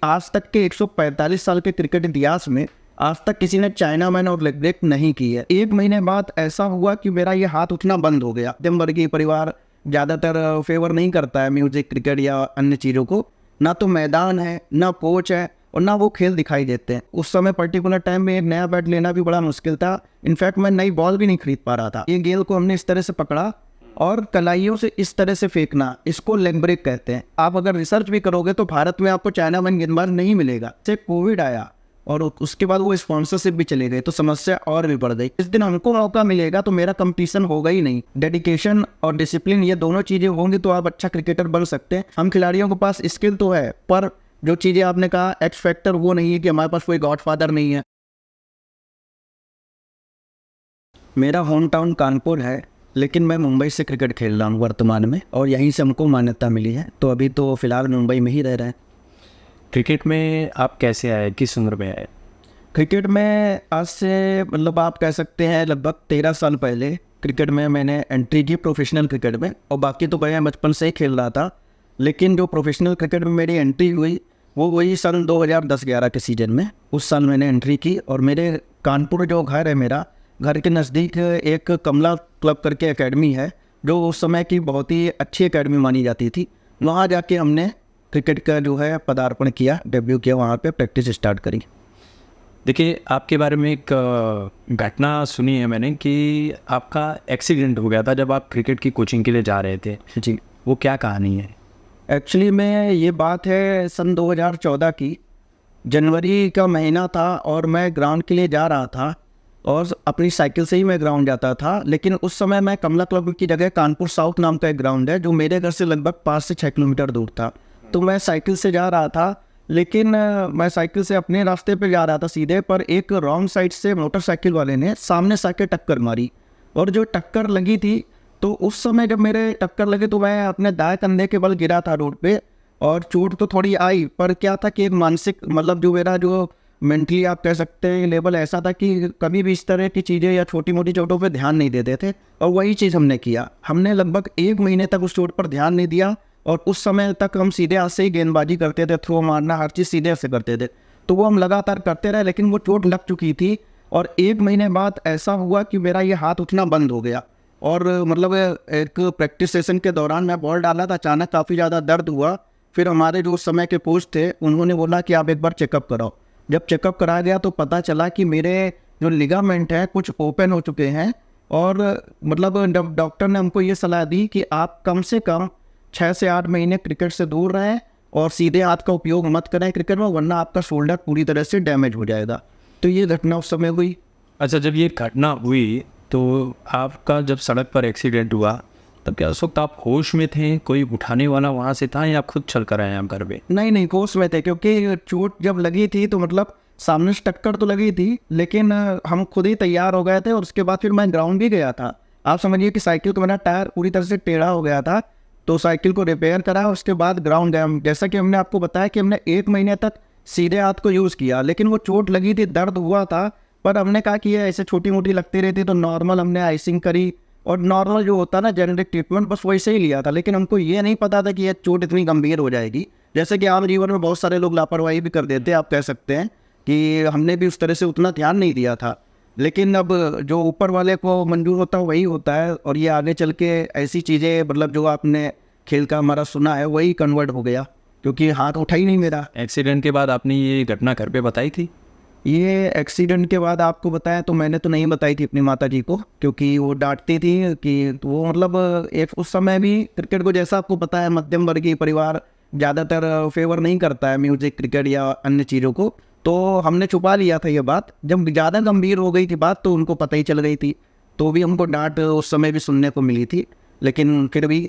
आज तक के 145 साल के क्रिकेट इतिहास में आज तक किसी ने चाइना मैन और लेग ब्रेक नहीं की है। 1 महीने बाद ऐसा हुआ कि मेरा ये हाथ उठना बंद हो गया। मध्यम वर्गीय परिवार ज़्यादातर फेवर नहीं करता है म्यूजिक, क्रिकेट या अन्य चीज़ों को। ना तो मैदान है, ना कोच है और ना वो खेल दिखाई देते हैं। उस समय पर्टिकुलर टाइम में एक नया बैट लेना भी बड़ा मुश्किल था। इनफैक्ट मैं नई बॉल भी नहीं खरीद पा रहा था। ये गेंद को हमने इस तरह से पकड़ा और कलाइयों से इस तरह से फेंकना, इसको लेग ब्रेक कहते हैं। आप अगर रिसर्च भी करोगे तो भारत में आपको चाइना मैन गेंदबाज नहीं मिलेगा। से कोविड आया और उसके बाद वो स्पॉन्सरशिप भी चले गए तो समस्या और भी बढ़ गई। इस दिन हमको मौका मिलेगा तो मेरा कंपटीशन होगा ही नहीं। डेडिकेशन और डिसिप्लिन ये दोनों चीज़ें होंगी तो आप अच्छा क्रिकेटर बन सकते हैं। हम खिलाड़ियों के पास स्किल तो है, पर जो चीज़ें आपने कहा एक्स फैक्टर वो नहीं है कि हमारे पास कोई गॉडफादर नहीं है। मेरा होम टाउन कानपुर है, लेकिन मैं मुंबई से क्रिकेट खेल रहा हूँ वर्तमान में और यहीं से हमको मान्यता मिली है। तो अभी तो फिलहाल मुंबई में ही रह रहे हैं। क्रिकेट में आप कैसे आए, किस उम्र में आए? क्रिकेट में आज से मतलब आप कह सकते हैं लगभग 13 साल पहले क्रिकेट में मैंने एंट्री की प्रोफेशनल क्रिकेट में। और बाकी तो मैं बचपन से ही खेल रहा था, लेकिन जो प्रोफेशनल क्रिकेट में मेरी एंट्री हुई वो वही सन 2010-11 के सीजन में। उस साल मैंने एंट्री की और मेरे कानपुर जो घर है, मेरा घर के नज़दीक एक कमला क्लब करके एकेडमी है, जो उस समय की बहुत ही अच्छी एकेडमी मानी जाती थी। वहाँ जाके हमने क्रिकेट का जो है पदार्पण किया, डेब्यू किया, वहाँ पे प्रैक्टिस स्टार्ट करी। देखिए, आपके बारे में एक घटना सुनी है मैंने कि आपका एक्सीडेंट हो गया था जब आप क्रिकेट की कोचिंग के लिए जा रहे थे। जी, वो क्या कहानी है? एक्चुअली में ये बात है सन 2014 की। जनवरी का महीना था और मैं ग्राउंड के लिए जा रहा था और अपनी साइकिल से ही मैं ग्राउंड जाता था। लेकिन उस समय मैं कमला क्लब की जगह कानपुर साउथ नाम का एक ग्राउंड है जो मेरे घर से लगभग 5 से 6 किलोमीटर दूर था। तो मैं साइकिल से जा रहा था, लेकिन मैं साइकिल से अपने रास्ते पे जा रहा था सीधे, पर एक रॉन्ग साइड से मोटरसाइकिल वाले ने सामने से आके टक्कर मारी। और जो टक्कर लगी थी तो उस समय जब मेरे टक्कर लगे तो मैं अपने दाएं कंधे के बल गिरा था रोड पे। और चोट तो थोड़ी आई, पर क्या था कि एक मानसिक मतलब जो मेरा जो मेंटली आप कह सकते हैं लेवल ऐसा था कि कभी भी इस तरह की चीज़ें या छोटी मोटी चोटों पे ध्यान नहीं देते थे। और वही चीज़ हमने किया। हमने लगभग 1 महीने तक उस चोट पर ध्यान नहीं दिया और उस समय तक हम सीधे हाथ से ही गेंदबाजी करते थे, थ्रो मारना, हर चीज़ सीधे हाथ से करते थे। तो वो हम लगातार करते रहे, लेकिन वो चोट लग चुकी थी। और 1 महीने बाद ऐसा हुआ कि मेरा ये हाथ उठना बंद हो गया। और मतलब एक प्रैक्टिस सेशन के दौरान मैं बॉल डाला था, अचानक काफ़ी ज़्यादा दर्द हुआ। फिर हमारे जो उस समय के कोच थे उन्होंने बोला कि आप एक बार चेकअप कराओ। जब चेकअप कराया गया तो पता चला कि मेरे जो लिगामेंट है कुछ ओपन हो चुके हैं। और मतलब डॉक्टर ने हमको ये सलाह दी कि आप कम से कम 6 से 8 महीने क्रिकेट से दूर रहें और सीधे हाथ का उपयोग मत करें क्रिकेट में, वरना आपका शोल्डर पूरी तरह से डैमेज हो जाएगा। तो ये घटना उस समय हुई। अच्छा, जब ये घटना हुई तो आपका जब सड़क पर एक्सीडेंट हुआ तब क्या उस वक्त आप होश में थे? कोई उठाने वाला वहाँ से था या आप खुद चल कर आए आप घर पे? नहीं, होश में थे, क्योंकि चोट जब लगी थी तो मतलब सामने से टक्कर तो लगी थी, लेकिन हम खुद ही तैयार हो गए थे। और उसके बाद फिर मैं ग्राउंड भी गया था। आप समझिए कि साइकिल का मेरा टायर पूरी तरह से टेढ़ा हो गया था, तो साइकिल को रिपेयर करा, उसके बाद ग्राउंड गया। जैसा कि हमने आपको बताया कि हमने 1 महीने तक सीधे हाथ को यूज़ किया, लेकिन वो चोट लगी थी, दर्द हुआ था। पर हमने कहा कि ये ऐसे छोटी मोटी लगती रहती तो नॉर्मल हमने आइसिंग करी और नॉर्मल जो होता है ना जेनेरिक ट्रीटमेंट, बस वैसे ही लिया था। लेकिन हमको ये नहीं पता था कि यह चोट इतनी गंभीर हो जाएगी। जैसे कि आम जीवन में बहुत सारे लोग लापरवाही भी कर देते हैं, आप कह सकते हैं कि हमने भी उस तरह से उतना ध्यान नहीं दिया था। लेकिन अब जो ऊपर वाले को मंजूर होता है वही होता है, और ये आगे चल के ऐसी चीज़ें मतलब जो आपने खेल का हमारा सुना है वही कन्वर्ट हो गया, क्योंकि हाथ उठा ही नहीं मेरा। एक्सीडेंट के बाद आपने ये घटना घर पे बताई थी? ये एक्सीडेंट के बाद आपको बताया तो मैंने तो नहीं बताई थी अपनी माता जी को, क्योंकि वो डांटती थी कि वो मतलब एक उस समय भी क्रिकेट को, जैसा आपको पता है मध्यम वर्गीय परिवार ज़्यादातर फेवर नहीं करता है म्यूजिक, क्रिकेट या अन्य चीज़ों को। तो हमने छुपा लिया था ये बात। जब ज़्यादा गंभीर हो गई थी बात तो उनको पता ही चल गई थी, तो भी हमको डांट उस समय भी सुनने को मिली थी। लेकिन फिर भी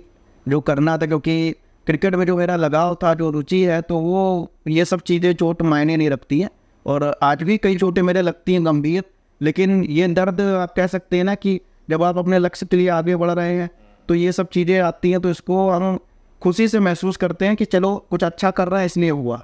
जो करना था, क्योंकि क्रिकेट में जो मेरा लगाव था, जो रुचि है, तो वो ये सब चीज़ें चोट मायने नहीं रखती हैं। और आज भी कई चोटें मेरे लगती हैं गंभीर, लेकिन ये दर्द आप कह सकते हैं ना कि जब आप अपने लक्ष्य के लिए आगे बढ़ रहे हैं तो ये सब चीज़ें आती हैं, तो इसको हम खुशी से महसूस करते हैं कि चलो कुछ अच्छा कर रहा है इसलिए हुआ।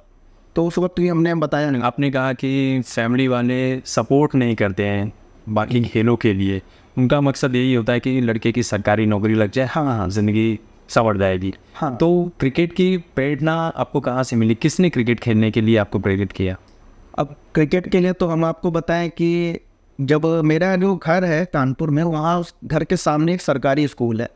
तो उस वक्त भी हमने बताया नहीं। आपने कहा कि फैमिली वाले सपोर्ट नहीं करते हैं बाकी खेलों के लिए, उनका मकसद यही होता है कि लड़के की सरकारी नौकरी लग जाए, हाँ ज़िंदगी संवर जाएगी। हाँ। तो क्रिकेट की प्रेरणा आपको कहाँ से मिली? किसने क्रिकेट खेलने के लिए आपको प्रेरित किया? अब क्रिकेट के लिए तो हम आपको बताएं कि जब मेरा जो घर है कानपुर में, वहाँ उस घर के सामने एक सरकारी स्कूल है।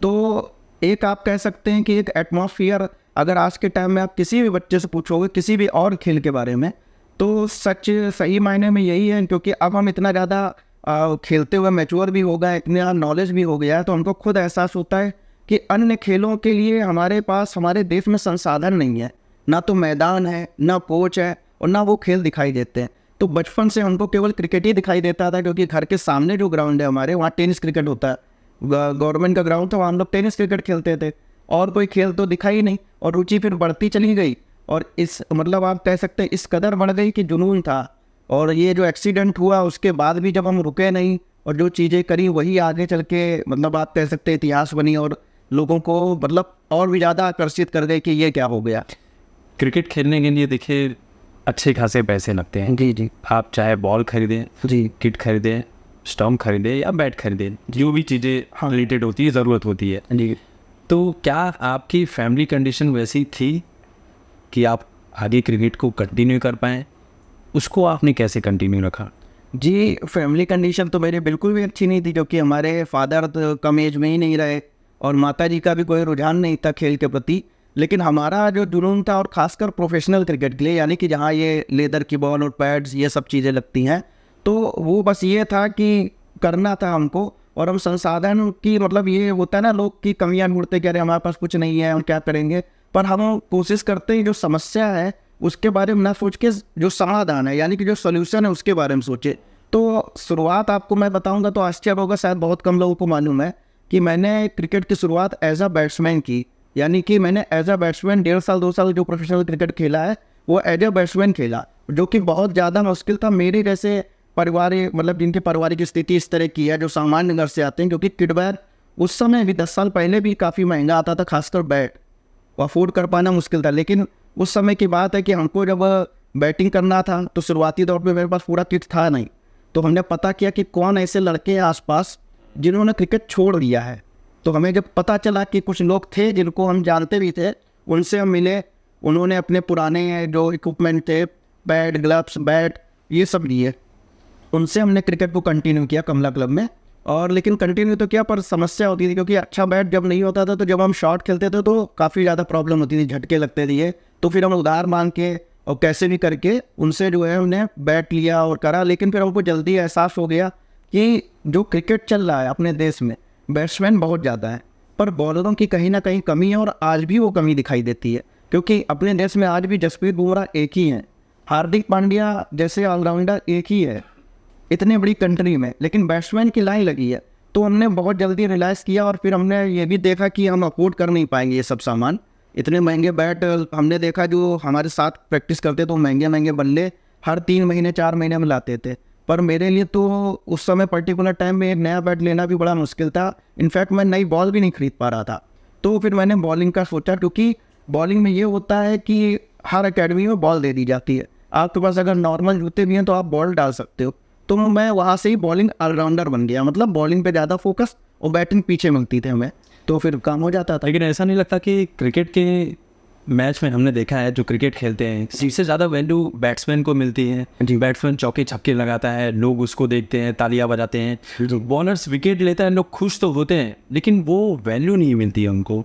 तो एक आप कह सकते हैं कि एक एटमॉस्फेयर, अगर आज के टाइम में आप किसी भी बच्चे से पूछोगे किसी भी और खेल के बारे में, तो सच सही मायने में यही है। क्योंकि अब हम इतना ज़्यादा खेलते हुए मैच्योर भी हो गए, इतना नॉलेज भी हो गया है, तो हमको खुद एहसास होता है कि अन्य खेलों के लिए हमारे पास हमारे देश में संसाधन नहीं है, ना तो मैदान है, ना कोच है, और ना वो खेल दिखाई देते हैं। तो बचपन से हमको केवल क्रिकेट ही दिखाई देता था, क्योंकि घर के सामने जो ग्राउंड है हमारे, वहाँ टेनिस क्रिकेट होता है। गवर्नमेंट का ग्राउंड था, वहाँ हम लोग टेनिस क्रिकेट खेलते थे, और कोई खेल तो दिखा ही नहीं। और रुचि फिर बढ़ती चली गई, और इस मतलब आप कह सकते हैं इस कदर बढ़ गई कि जुनून था। और ये जो एक्सीडेंट हुआ उसके बाद भी जब हम रुके नहीं और जो चीज़ें करी वही आगे चल के मतलब आप कह सकते हैं इतिहास बनी, और लोगों को मतलब और भी ज़्यादा आकर्षित कर गए कि ये क्या हो गया। क्रिकेट खेलने के लिए देखिए अच्छे खासे पैसे लगते हैं। जी जी आप चाहे बॉल खरीदें, जी किट खरीदें, स्टम्प खरीदें या बैट खरीदें, जो भी चीज़ें रिलेटेड होती है, ज़रूरत होती है। जी। तो क्या आपकी फैमिली कंडीशन वैसी थी कि आप आगे क्रिकेट को कंटिन्यू कर पाएँ? उसको आपने कैसे कंटिन्यू रखा? जी, फैमिली कंडीशन तो मेरी बिल्कुल भी अच्छी नहीं थी, क्योंकि हमारे फादर तो कम एज में ही नहीं रहे, और माता जी का भी कोई रुझान नहीं था खेल के प्रति। लेकिन हमारा जो जुनून था, और ख़ासकर प्रोफेशनल क्रिकेट के लिए, यानी कि जहाँ ये लेदर की बॉल और पैड्स ये सब चीज़ें लगती हैं, तो वो बस ये था कि करना था हमको। और हम संसाधन की मतलब ये होता है ना, लोग की कमियाँ ढूंढते कि अरे हमारे पास कुछ नहीं है, हम क्या करेंगे। पर हम कोशिश करते हैं जो समस्या है उसके बारे में ना सोच के जो समाधान है, यानी कि जो सोल्यूशन है उसके बारे में सोचे। तो शुरुआत आपको मैं बताऊंगा तो आश्चर्य होगा, शायद बहुत कम लोगों को मालूम है कि मैंने क्रिकेट की शुरुआत एज अ बैट्समैन की। यानी कि मैंने एज अ बैट्समैन 1.5 साल 2 साल जो प्रोफेशनल क्रिकेट खेला है वो एज अ बैट्समैन खेला, जो कि बहुत ज़्यादा मुश्किल था मेरे जैसे परिवार, मतलब जिनके पारिवारिक स्थिति इस तरह की है, जो सामान्य घर से आते हैं। क्योंकि किट बैट उस समय भी 10 साल पहले भी काफ़ी महंगा आता था, खासकर बैट अफोर्ड कर पाना मुश्किल था। लेकिन उस समय की बात है कि हमको जब बैटिंग करना था तो शुरुआती दौर पे मेरे पास पूरा किट था नहीं। तो हमने पता किया कि कौन ऐसे लड़के हैं आसपास जिन्होंने क्रिकेट छोड़ दिया है। तो हमें जब पता चला कि कुछ लोग थे जिनको हम जानते भी थे, उनसे हम मिले। उन्होंने अपने पुराने जो इक्विपमेंट थे, पैड, ग्लव्स, बैट, ये सब लिए। उनसे हमने क्रिकेट को कंटिन्यू किया कमला क्लब में। और लेकिन कंटिन्यू तो किया, पर समस्या होती थी, क्योंकि अच्छा बैट जब नहीं होता था तो जब हम शॉट खेलते थे तो काफ़ी ज़्यादा प्रॉब्लम होती थी, झटके लगते थे ये। तो फिर हम उधार मांग के और कैसे भी करके उनसे जो है हमने बैट लिया और करा। लेकिन फिर हमको जल्दी एहसास हो गया कि जो क्रिकेट चल रहा है अपने देश में, बैट्समैन बहुत ज़्यादा है, पर बॉलरों की कहीं ना कहीं कमी है, और आज भी वो कमी दिखाई देती है। क्योंकि अपने देश में आज भी जसप्रीत बुमराह एक ही हैं, हार्दिक पांड्या जैसे ऑलराउंडर एक ही है इतने बड़ी कंट्री में, लेकिन बैट्समैन की लाइन लगी है। तो हमने बहुत जल्दी रियलाइज़ किया, और फिर हमने ये भी देखा कि हम अफोर्ड कर नहीं पाएंगे ये सब सामान, इतने महंगे बैट। हमने देखा जो हमारे साथ प्रैक्टिस करते तो महंगे महंगे बल्ले हर 3 महीने 4 महीने में लाते थे। पर मेरे लिए तो उस समय पर्टिकुलर टाइम में एक नया बैट लेना भी बड़ा मुश्किल था। इनफैक्ट मैं नई बॉल भी नहीं खरीद पा रहा था। तो फिर मैंने बॉलिंग का सोचा, क्योंकि बॉलिंग में ये होता है कि हर अकेडमी में बॉल दे दी जाती है, आपके पास अगर नॉर्मल जूते भी हैं तो आप बॉल डाल सकते हो। तो मैं वहाँ से ही बॉलिंग ऑलराउंडर बन गया, मतलब बॉलिंग पे ज़्यादा फोकस और बैटिंग पीछे मिलती थी हमें, तो फिर काम हो जाता था। लेकिन ऐसा नहीं लगता कि क्रिकेट के मैच में हमने देखा है जो क्रिकेट खेलते हैं सबसे ज़्यादा वैल्यू बैट्समैन को मिलती है जी। बैट्समैन चौके छक्के लगाता है, लोग उसको देखते हैं, तालियां बजाते हैं। बॉलर्स विकेट लेता है, लोग खुश तो होते हैं, लेकिन वो वैल्यू नहीं मिलती है उनको।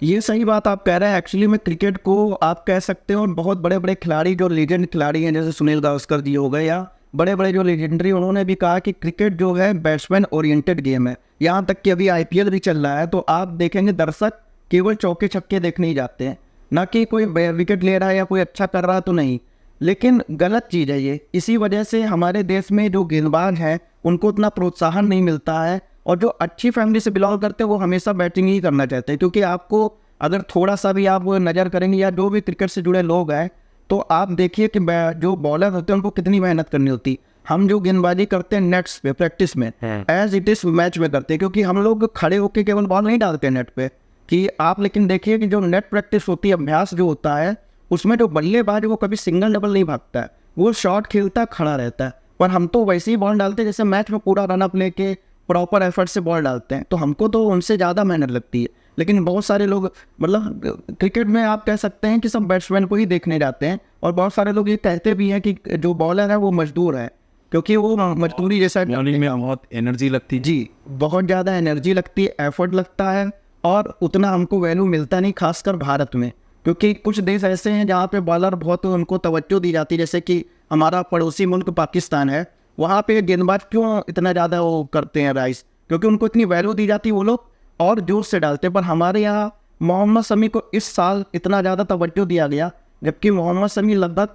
ये सही बात आप कह रहे हैं। एक्चुअली में क्रिकेट को आप कह सकते हो, बहुत बड़े बड़े खिलाड़ी जो लीजेंड खिलाड़ी हैं जैसे सुनील गावस्कर जी हो गए, या बड़े बड़े जो लेजेंडरी, उन्होंने भी कहा कि क्रिकेट जो है बैट्समैन ओरिएंटेड गेम है। यहाँ तक कि अभी IPL भी चल रहा है, तो आप देखेंगे दर्शक केवल चौके छक्के देखने ही जाते हैं, ना कि कोई विकेट ले रहा है या कोई अच्छा कर रहा है तो नहीं। लेकिन गलत चीज़ है ये। इसी वजह से हमारे देश में जो गेंदबाज हैं उनको उतना प्रोत्साहन नहीं मिलता है, और जो अच्छी फैमिली से बिलोंग करते हैं वो हमेशा बैटिंग ही करना चाहते हैं। क्योंकि आपको अगर थोड़ा सा भी आप नज़र करेंगे, या जो भी क्रिकेट से जुड़े लोग हैं, तो आप देखिए कि जो बॉलर होते हैं उनको कितनी मेहनत करनी होती। हम जो गेंदबाजी करते हैं नेट्स पे प्रैक्टिस में, एज इट इज़ मैच में करते हैं, क्योंकि हम लोग खड़े होकर केवल बॉल नहीं डालते नेट पे कि आप। लेकिन देखिए कि जो नेट प्रैक्टिस होती है, अभ्यास जो होता है, उसमें जो बल्लेबाज वो कभी सिंगल डबल नहीं भागता है, वो शॉट खेलता खड़ा रहता है। पर हम तो वैसे ही बॉल डालते हैं जैसे मैच में पूरा रनअप लेके प्रॉपर एफर्ट से बॉल डालते हैं, तो हमको तो उनसे ज़्यादा मेहनत लगती है। लेकिन बहुत सारे लोग मतलब क्रिकेट में आप कह सकते हैं कि सब बैट्समैन को ही देखने जाते हैं, और बहुत सारे लोग ये कहते भी हैं कि जो बॉलर है वो मजदूर है, क्योंकि वो मजदूरी जैसा बॉलिंग में बहुत एनर्जी लगती है। जी, बहुत ज़्यादा एनर्जी लगती है, एफर्ट लगता है, और उतना हमको वैल्यू मिलता नहीं, खासकर भारत में, क्योंकि कुछ देश ऐसे हैं जहाँ पे बॉलर बहुत उनको तवज्जो दी जाती है, जैसे कि हमारा पड़ोसी मुल्क पाकिस्तान है, वहाँ पे गेंदबाज क्यों इतना ज़्यादा वो करते हैं राइस, क्योंकि उनको इतनी वैल्यू दी जाती है, वो लोग और जोर से डालते हैं। पर हमारे यहाँ मोहम्मद शमी को इस साल इतना ज़्यादा तवज्जो दिया गया, जबकि मोहम्मद शमी लगभग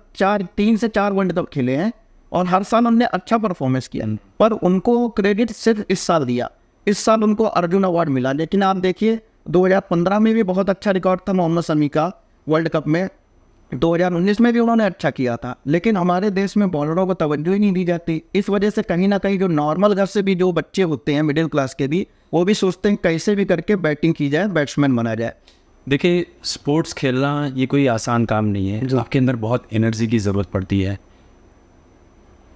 3 से 4 वर्ल्ड कप खेले हैं और हर साल हमने अच्छा परफॉर्मेंस किया, पर उनको क्रेडिट सिर्फ इस साल दिया। इस साल उनको अर्जुन अवार्ड मिला, लेकिन आप देखिए 2015 में भी बहुत अच्छा रिकॉर्ड था मोहम्मद शमी का वर्ल्ड कप में, 2019 में भी उन्होंने अच्छा किया था, लेकिन हमारे देश में बॉलरों को तवज्जो ही नहीं दी जाती। इस वजह से कहीं ना कहीं जो नॉर्मल घर से भी जो बच्चे होते हैं, मिडिल क्लास के भी, वो भी सोचते हैं कैसे भी करके बैटिंग की जाए, बैट्समैन बना जाए। देखिए, स्पोर्ट्स खेलना ये कोई आसान काम नहीं है, आपके अंदर बहुत एनर्जी की ज़रूरत पड़ती है।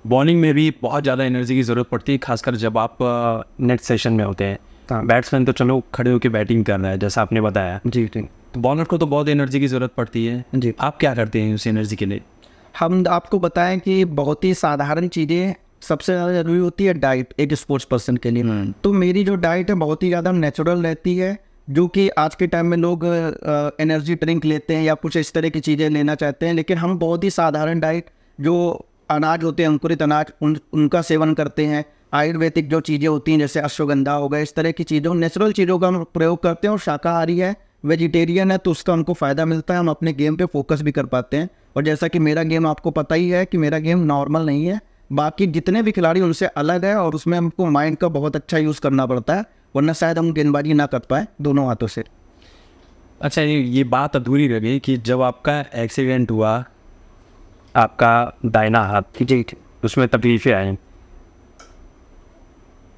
बॉलिंग में भी बहुत ज़्यादा एनर्जी की ज़रूरत पड़ती है, खासकर जब आप नेक्स्ट सेशन में होते हैं। बैट्समैन तो चलो खड़े होकर बैटिंग कर रहा है, जैसा आपने बताया। जी, तो बॉलर को तो बहुत एनर्जी की ज़रूरत पड़ती है। जी, आप क्या करते हैं उस एनर्जी के लिए? हम आपको बताएं कि बहुत ही साधारण चीज़ें सबसे ज़्यादा ज़रूरी होती है डाइट, एक स्पोर्ट्स पर्सन के लिए। तो मेरी जो डाइट है बहुत ही ज़्यादा नेचुरल रहती है, जो कि आज के टाइम में लोग एनर्जी ड्रिंक लेते हैं या कुछ इस तरह की चीज़ें लेना चाहते हैं, लेकिन हम बहुत ही साधारण डाइट, जो अनाज होते हैं, अंकुरित अनाज, उनका सेवन करते हैं। आयुर्वेदिक जो चीज़ें होती हैं जैसे अश्वगंधा हो गया, इस तरह की चीज़ों, नेचुरल चीज़ों का हम प्रयोग करते हैं। और शाकाहारी है, वेजिटेरियन है, तो उसका हमको फ़ायदा मिलता है, हम अपने गेम पे फोकस भी कर पाते हैं। और जैसा कि मेरा गेम आपको पता ही है कि मेरा गेम नॉर्मल नहीं है, बाकी जितने भी खिलाड़ी उनसे अलग है, और उसमें हमको माइंड का बहुत अच्छा यूज़ करना पड़ता है, वरना शायद हम गेंदबाजी ना कर पाए दोनों हाथों से। अच्छा, ये बात अधूरी रह गई कि जब आपका एक्सीडेंट हुआ, आपका दाहिना हाथ, जी, उसमें तकलीफें आई,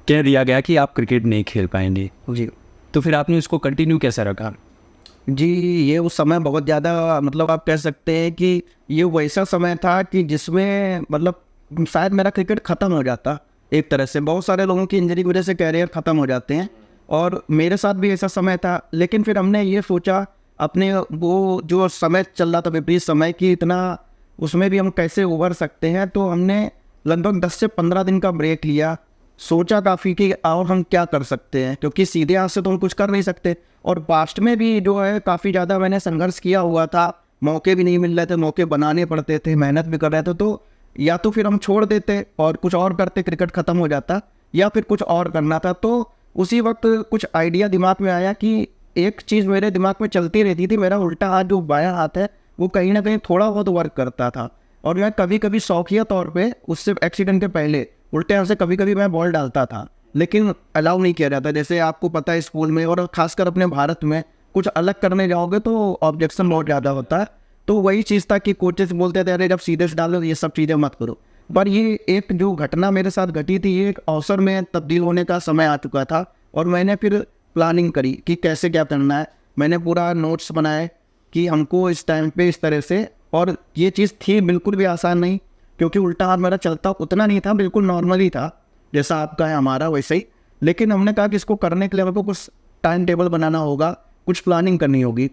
कह दिया गया कि आप क्रिकेट नहीं खेल पाएंगे, जी, तो फिर आपने इसको कंटिन्यू कैसे रखा? जी, ये उस समय बहुत ज़्यादा, मतलब आप कह सकते हैं कि ये वैसा समय था कि जिसमें मतलब शायद मेरा क्रिकेट ख़त्म हो जाता एक तरह से। बहुत सारे लोगों की इंजरी की वजह से कैरियर ख़त्म हो जाते हैं, और मेरे साथ भी ऐसा समय था। लेकिन फिर हमने ये सोचा, अपने वो जो समय चल रहा था विपरीत समय की, इतना उसमें भी हम कैसे उभर सकते हैं। तो हमने लगभग 10 से 15 दिन का ब्रेक लिया, सोचा काफ़ी कि और हम क्या कर सकते हैं, क्योंकि सीधे हाथ से तो हम कुछ कर नहीं सकते। और पास्ट में भी जो है काफ़ी ज़्यादा मैंने संघर्ष किया हुआ था, मौके भी नहीं मिल रहे थे, मौके बनाने पड़ते थे, मेहनत भी कर रहे थे। तो या तो फिर हम छोड़ देते और कुछ और करते, क्रिकेट ख़त्म हो जाता, या फिर कुछ और करना था। तो उसी वक्त कुछ आइडिया दिमाग में आया कि एक चीज़ मेरे दिमाग में चलती रहती थी, मेरा उल्टा हाथ जो बायां हाथ है वो कहीं ना कहीं थोड़ा बहुत वर्क करता था, और मैं कभी कभी शौकिया तौर पे, उससे एक्सीडेंट के पहले उल्टे हाथ से कभी कभी मैं बॉल डालता था, लेकिन अलाउ नहीं किया जाता। जैसे आपको पता है स्कूल में और खासकर अपने भारत में कुछ अलग करने जाओगे तो ऑब्जेक्शन बहुत ज़्यादा होता है। तो वही चीज़ था कि कोचेस बोलते थे अरे जब सीधे से डालो ये सब चीज़ें मत करो। पर ये एक जो घटना मेरे साथ घटी थी, ये एक अवसर में तब्दील होने का समय आ चुका था, और मैंने फिर प्लानिंग करी कि कैसे क्या करना है। मैंने पूरा नोट्स बनाए कि हमको इस टाइम पे इस तरह से, और ये चीज़ थी बिल्कुल भी आसान नहीं, क्योंकि उल्टा हाथ मेरा चलता उतना नहीं था, बिल्कुल नॉर्मल ही था जैसा आपका है हमारा वैसे ही। लेकिन हमने कहा कि इसको करने के लिए हमको कुछ टाइम टेबल बनाना होगा, कुछ प्लानिंग करनी होगी।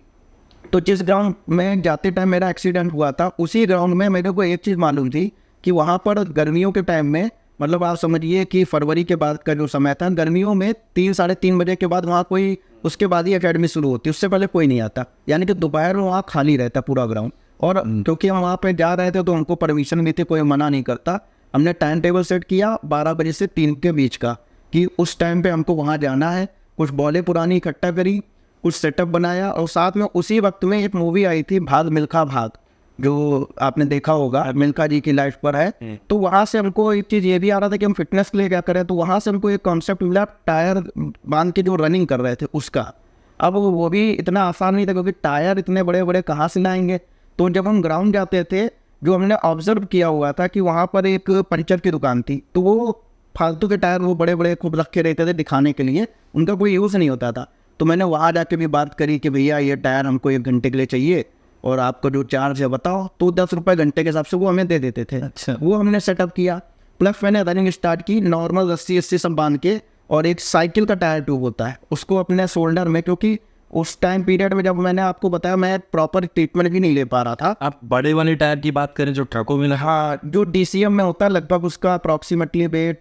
तो जिस ग्राउंड में जाते टाइम मेरा एक्सीडेंट हुआ था, उसी ग्राउंड में मेरे को एक चीज़ मालूम थी कि वहाँ पर गर्मियों के टाइम में, मतलब आप समझिए कि फरवरी के बाद का जो समय था, गर्मियों में 3 साढ़े 3 बजे के बाद वहाँ कोई, उसके बाद ही एकेडमी शुरू होती, उससे पहले कोई नहीं आता, यानी कि दोपहर में वहाँ खाली रहता पूरा ग्राउंड। और क्योंकि हम वहाँ पे जा रहे थे तो हमको परमिशन भी थी, कोई मना नहीं करता। हमने टाइम टेबल सेट किया 12 बजे से 3 के बीच का, कि उस टाइम पे हमको वहाँ जाना है। कुछ बॉलें पुरानी इकट्ठा करी, कुछ सेटअप बनाया, और साथ में उसी वक्त में एक मूवी आई थी भाग मिल्खा भाग, जो आपने देखा होगा, मिल्खा जी की लाइफ पर है। तो वहाँ से हमको एक चीज़ ये भी आ रहा था कि हम फिटनेस के लिए क्या करें, तो वहाँ से हमको एक कॉन्सेप्ट मिला, टायर बांध के जो रनिंग कर रहे थे उसका। अब वो भी इतना आसान नहीं था, क्योंकि टायर इतने बड़े बड़े कहाँ से लाएंगे। तो जब हम ग्राउंड जाते थे, जो हमने ऑब्जर्व किया हुआ था कि वहाँ पर एक पंचर की दुकान थी, तो वो फालतू के टायर वो बड़े बड़े खूब रखे रहते थे दिखाने के लिए, उनका कोई यूज़ नहीं होता था। तो मैंने वहाँ जाके भी बात करी कि भैया ये टायर हमको 1 घंटे के लिए चाहिए, और आपका जो चार्ज है बताओ। तो 10 रुपये घंटे के हिसाब से वो हमें दे देते थे। अच्छा। वो हमने सेटअप किया, प्लस मैंने रनिंग स्टार्ट की नॉर्मल रस्सी सब बांध के, और एक साइकिल का टायर ट्यूब होता है उसको अपने शोल्डर में, क्योंकि उस टाइम पीरियड में जब मैंने आपको बताया मैं प्रॉपर ट्रीटमेंट भी नहीं ले पा रहा था। आप बड़े वाले टायर की बात करें जो ट्रकों में लगा, हाँ, जो DCM में होता है लगभग उसका अप्रॉक्सीमेटली वेट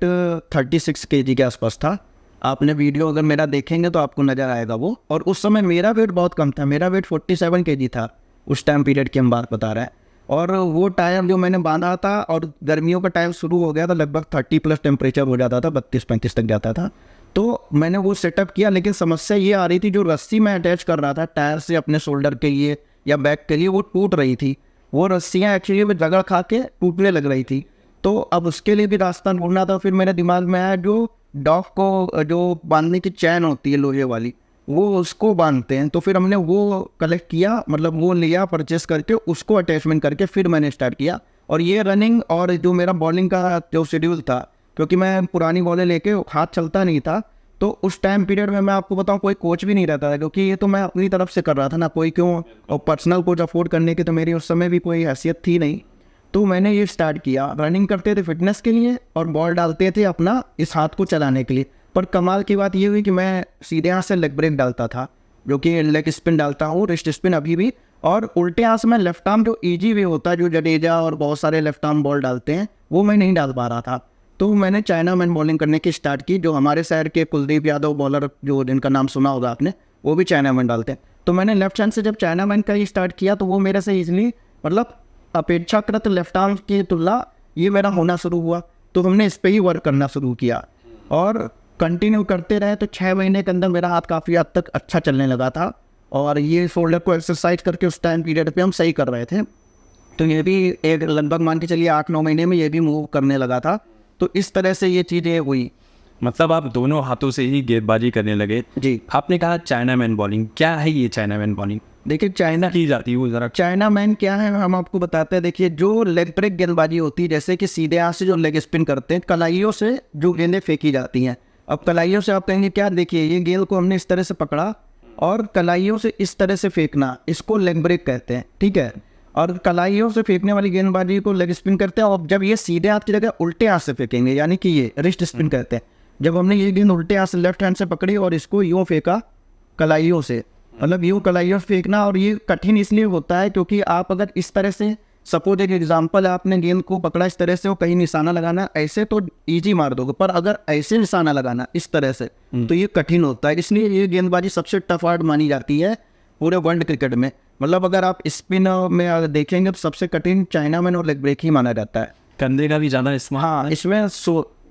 36 kg के आसपास था। आपने वीडियो अगर मेरा देखेंगे तो आपको नज़र आएगा वो। और उस समय मेरा वेट बहुत कम था, मेरा वेट 47 kg था उस टाइम पीरियड की हम बात बता रहे हैं। और वो टायर जो मैंने बांधा था और गर्मियों का टाइम शुरू हो गया था, लगभग 30+ टेम्परेचर हो जाता था, 32-35 तक जाता था। तो मैंने वो सेटअप किया, लेकिन समस्या ये आ रही थी जो रस्सी मैं अटैच कर रहा था टायर से अपने शोल्डर के लिए या बैक के लिए, वो टूट रही थी। वो रस्सियाँ एक्चुअली में रगड़ खा के टूटने लग रही थी। तो अब उसके लिए भी रास्ता ढूंढना था। फिर मेरे दिमाग में आया जो डॉग को जो बांधने की चैन होती है लोहे वाली, वो उसको बांधते हैं। तो फिर हमने वो कलेक्ट किया, मतलब वो लिया परचेस करके, उसको अटैचमेंट करके फिर मैंने स्टार्ट किया। और ये रनिंग और जो मेरा बॉलिंग का जो शेड्यूल था, क्योंकि मैं पुरानी बॉलें लेके हाथ चलता नहीं था, तो उस टाइम पीरियड में मैं आपको बताऊं कोई कोच भी नहीं रहता था, क्योंकि ये तो मैं अपनी तरफ से कर रहा था ना, कोई क्यों, और पर्सनल कोच अफोर्ड करने की तो मेरी उस समय भी कोई हैसियत थी नहीं। तो मैंने ये स्टार्ट किया, रनिंग करते थे फिटनेस के लिए और बॉल डालते थे अपना इस हाथ को चलाने के लिए। पर कमाल की बात ये हुई कि मैं सीधे हाथ से लेग ब्रेक डालता था, जो कि लेग स्पिन डालता हूँ, रिस्ट स्पिन अभी भी, और उल्टे हाथ से मैं लेफ्ट आर्म जो इजी वे होता है, जो जडेजा और बहुत सारे लेफ्ट आर्म बॉल डालते हैं, वो मैं नहीं डाल पा रहा था। तो मैंने चाइना मैन बॉलिंग करने की स्टार्ट की। जो हमारे शहर के कुलदीप यादव बॉलर, जो जिनका नाम सुना होगा आपने, वो भी चाइना मैन डालते हैं। तो मैंने लेफ्ट हैंड से जब चाइना मैन का ही स्टार्ट किया, तो वो मेरे से ईजिली, मतलब अपेक्षाकृत लेफ्ट आर्म की तुलना ये मेरा होना शुरू हुआ। तो हमने इस पर ही वर्क करना शुरू किया और कंटिन्यू करते रहे। तो 6 महीने के अंदर मेरा हाथ काफ़ी हद तक अच्छा चलने लगा था। और ये शोल्डर को एक्सरसाइज करके उस टाइम पीरियड पे हम सही कर रहे थे। तो ये भी एक लगभग मान के चलिए 8-9 महीने में ये भी मूव करने लगा था। तो इस तरह से ये चीज़ें हुई। मतलब आप दोनों हाथों से ही गेंदबाजी करने लगे। जी, आपने कहा चाइना मैन बॉलिंग, क्या है ये चाइना मैन बॉलिंग? देखिए चाइना की जाती है वो ज़रा। चाइना मैन क्या है हम आपको बताते हैं। देखिए, जो लेग ब्रेक गेंदबाजी होती है, जैसे कि सीधे हाथ से जो लेग स्पिन करते हैं, कलाइयों से जो गेंदें फेंकी जाती हैं। अब कलाइयों से आप कहेंगे क्या, देखिए ये गेंद को हमने इस तरह से पकड़ा और कलाइयों से इस तरह से फेंकना, इसको लेग ब्रेक कहते हैं, ठीक है। और कलाइयों से फेंकने वाली गेंदबाजी को लेग स्पिन करते हैं। और जब ये सीधे हाथ की जगह उल्टे हाथ से फेंकेंगे, यानी कि ये रिस्ट स्पिन कहते हैं। जब हमने ये गेंद उल्टे हाथ से लेफ्ट हैंड से पकड़ी और इसको यूँ फेंका कलाइयों से, मतलब यूँ कलाइयों से फेंकना। और ये कठिन इसलिए होता है क्योंकि आप अगर इस तरह से, सपोज एक एग्जाम्पल, आपने गेंद को पकड़ा इस तरह से, वो कहीं निशाना लगाना ऐसे तो इजी मार दोगे, पर अगर ऐसे निशाना लगाना इस तरह से तो ये कठिन होता है। इसलिए ये गेंदबाजी सबसे टफ आर्ट मानी जाती है पूरे वर्ल्ड क्रिकेट में। मतलब अगर आप स्पिन में अगर देखेंगे तो सबसे कठिन चाइना मैन और लेग ब्रेक ही माना जाता है। कंधे का भी ज़्यादा इस्तेमाल। हाँ, इसमें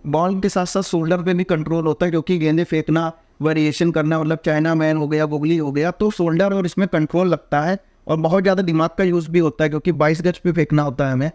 बॉल के साथ साथ शोल्डर पे भी कंट्रोल होता है, क्योंकि गेंदे फेंकना, वेरिएशन करना, मतलब चाइना मैन हो गया, गुगली हो गया, तो शोल्डर और इसमें कंट्रोल लगता है। और बहुत ज़्यादा दिमाग का यूज़ भी होता है, क्योंकि 22 गज पे फेंकना होता है हमें,